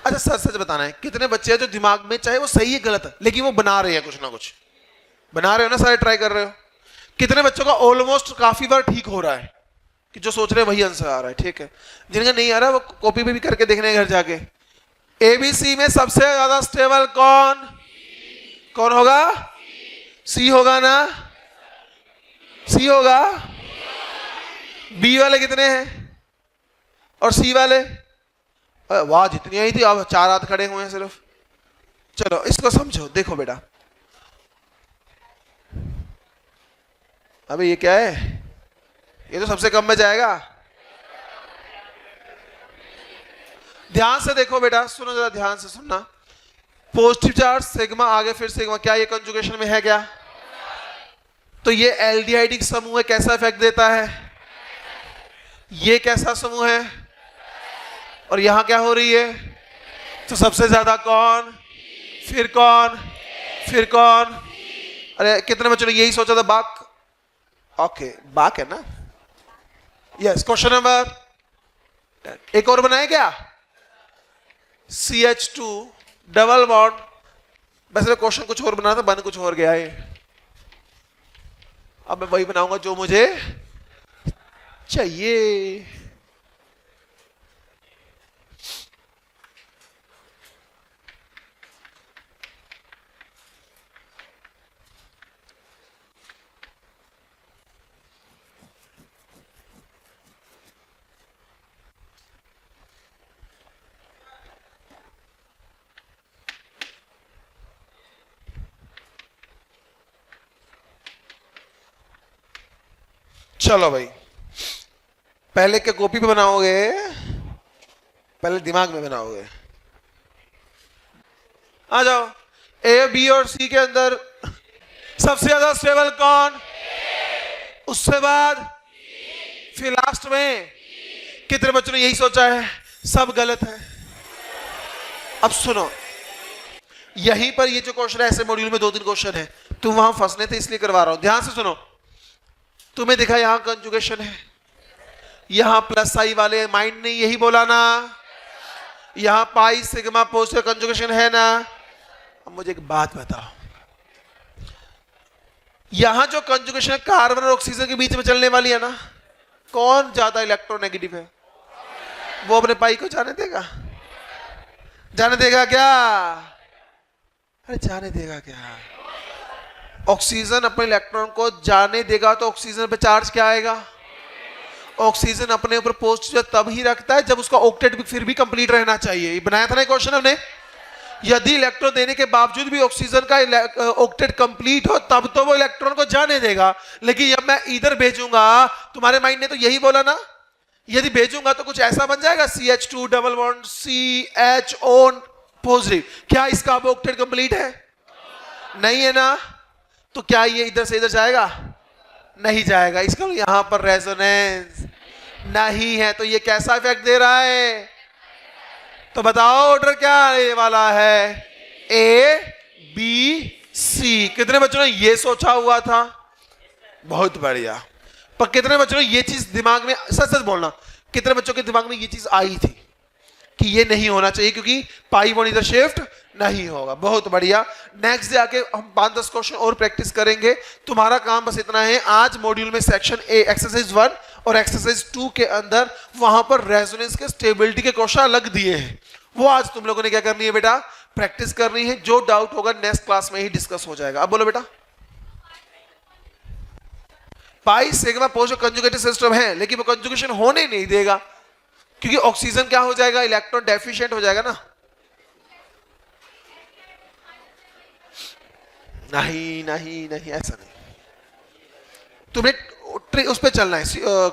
Speaker 1: अच्छा सच सच बताना है, कितने बच्चे हैं जो दिमाग में, चाहे वो सही है गलत है, लेकिन वो बना रहे हैं कुछ ना कुछ? बना रहे हो ना सारे, ट्राई कर रहे हो? कितने बच्चों का ऑलमोस्ट काफी बार ठीक हो रहा है, कि जो सोच रहे हैं वही आंसर आ रहा है? ठीक है। जिनका नहीं आ रहा वो कॉपी पे भी करके देखने घर जाके। ABC में सबसे ज्यादा स्टेबल कौन? कौन होगा? सी होगा ना? सी होगा। बी वाले कितने हैं और सी वाले? वाह जितनी आई थी, अब 4 हाथ खड़े हुए हैं सिर्फ। चलो इसको समझो, देखो बेटा, अबे ये क्या है? ये तो सबसे कम में जाएगा। ध्यान से देखो बेटा, सुनो जरा ध्यान से सुनना। पॉजिटिव चार्ज सिग्मा, आगे फिर सिग्मा, क्या ये कंजुगेशन में है क्या? तो ये एल्डिहाइडिक समूह है, कैसा इफेक्ट देता है? ये कैसा समूह है? और यहां क्या हो रही है? तो सबसे ज्यादा कौन? फिर कौन? फिर कौन? अरे कितने बच्चों ने यही सोचा था? बाक। ओके बाक है ना? यस। क्वेश्चन नंबर एक और बनाए क्या? CH2 double bond. वैसे क्वेश्चन कुछ और बना था, बन कुछ और गया है। अब मैं वही बनाऊंगा जो मुझे चाहिए। चलो भाई, पहले क्या कॉपी पे बनाओगे, पहले दिमाग में बनाओगे। आ जाओ, ए बी और सी के अंदर सबसे ज्यादा स्टेबल कौन, उससे बाद फिर लास्ट में। कितने बच्चों ने यही सोचा है? सब गलत है। अब सुनो, यहीं पर ये जो क्वेश्चन है, ऐसे मॉड्यूल में 2-3 क्वेश्चन है, तुम वहां फंसने थे इसलिए करवा रहा हूं। ध्यान से सुनो, तुम्हें दिखा यहां कंजुगेशन है, यहां प्लस आई वाले माइंड ने यही बोला ना, यहां पाई सिग्मा पोस्ट कंजुगेशन है ना। अब मुझे एक बात बताओ, यहां जो कंजुगेशन है कार्बन और ऑक्सीजन के बीच में चलने वाली है ना, कौन ज्यादा इलेक्ट्रोनेगेटिव है? वो अपने पाई को जाने देगा? जाने देगा क्या? अरे जाने देगा क्या? ऑक्सीजन अपने इलेक्ट्रॉन को जाने देगा तो ऑक्सीजन पे चार्ज क्या आएगा? ऑक्सीजन अपने ऊपर पॉजिटिव तब ही रखता है जब उसका ऑक्टेट भी फिर भी कंप्लीट रहना चाहिए। ये बनाया था ना क्वेश्चन हमने। यदि इलेक्ट्रॉन देने के बावजूद भी ऑक्सीजन का ऑक्टेट कंप्लीट हो तब तो वो इलेक्ट्रॉन को जाने देगा, लेकिन जब मैं इधर भेजूंगा, तुम्हारे माइंड ने तो यही बोला ना, यदि भेजूंगा तो कुछ ऐसा बन जाएगा CH2 double bond CHO positive. क्या इसका अब ऑक्टेट कंप्लीट है? नहीं है ना। तो क्या ये इधर से इधर जाएगा? नहीं जाएगा। इसका यहां पर रेजोनेंस नहीं है, तो ये कैसा इफेक्ट दे रहा है? तो बताओ ऑर्डर क्या आने वाला है? ABC। कितने बच्चों ने ये सोचा हुआ था? बहुत बढ़िया। पर कितने बच्चों ने ये चीज दिमाग में, सच सच बोलना, कितने बच्चों के दिमाग में ये चीज आई थी कि ये नहीं होना चाहिए क्योंकि पाई बॉन्ड इधर शिफ्ट नहीं होगा? बहुत बढ़िया। नेक्स्ट डे आके हम 5-10 क्वेश्चन और प्रैक्टिस करेंगे। तुम्हारा काम बस इतना है, आज मॉड्यूल में सेक्शन ए एक्सरसाइज 1 और एक्सरसाइज 2 के अंदर वहां पर रेजोनेंस के स्टेबिलिटी के क्वेश्चन अलग दिए हैं, वो आज तुम लोगों ने क्या करनी है बेटा? प्रैक्टिस करनी है। जो डाउट होगा नेक्स्ट क्लास में ही डिस्कस हो जाएगा। अब बोलो बेटा। Pi sigma post conjugated system है, लेकिन वो कंजुगेशन होने नहीं देगा क्योंकि ऑक्सीजन क्या हो जाएगा? इलेक्ट्रॉन डेफिशिएंट हो जाएगा ना। नहीं नहीं नहीं, ऐसा नहीं। तुम्हें उस पे चलना है,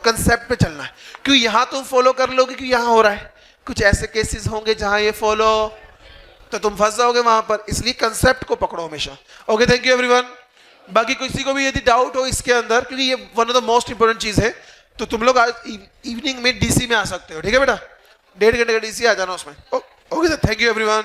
Speaker 1: कंसेप्ट पे चलना है। क्यों यहां तुम फॉलो कर लोगे कि यहां हो रहा है, कुछ ऐसे केसेस होंगे जहां ये फॉलो, तो तुम फंस जाओगे वहां पर। इसलिए कंसेप्ट को पकड़ो हमेशा। Okay, thank you everyone. बाकी किसी को भी यदि डाउट हो इसके अंदर, क्योंकि ये one of the most important चीज है, तो तुम लोग आज इवनिंग में DC में आ सकते हो। ठीक है बेटा, 1.5 घंटे का DC आ जाना उसमें। Okay, thank you everyone.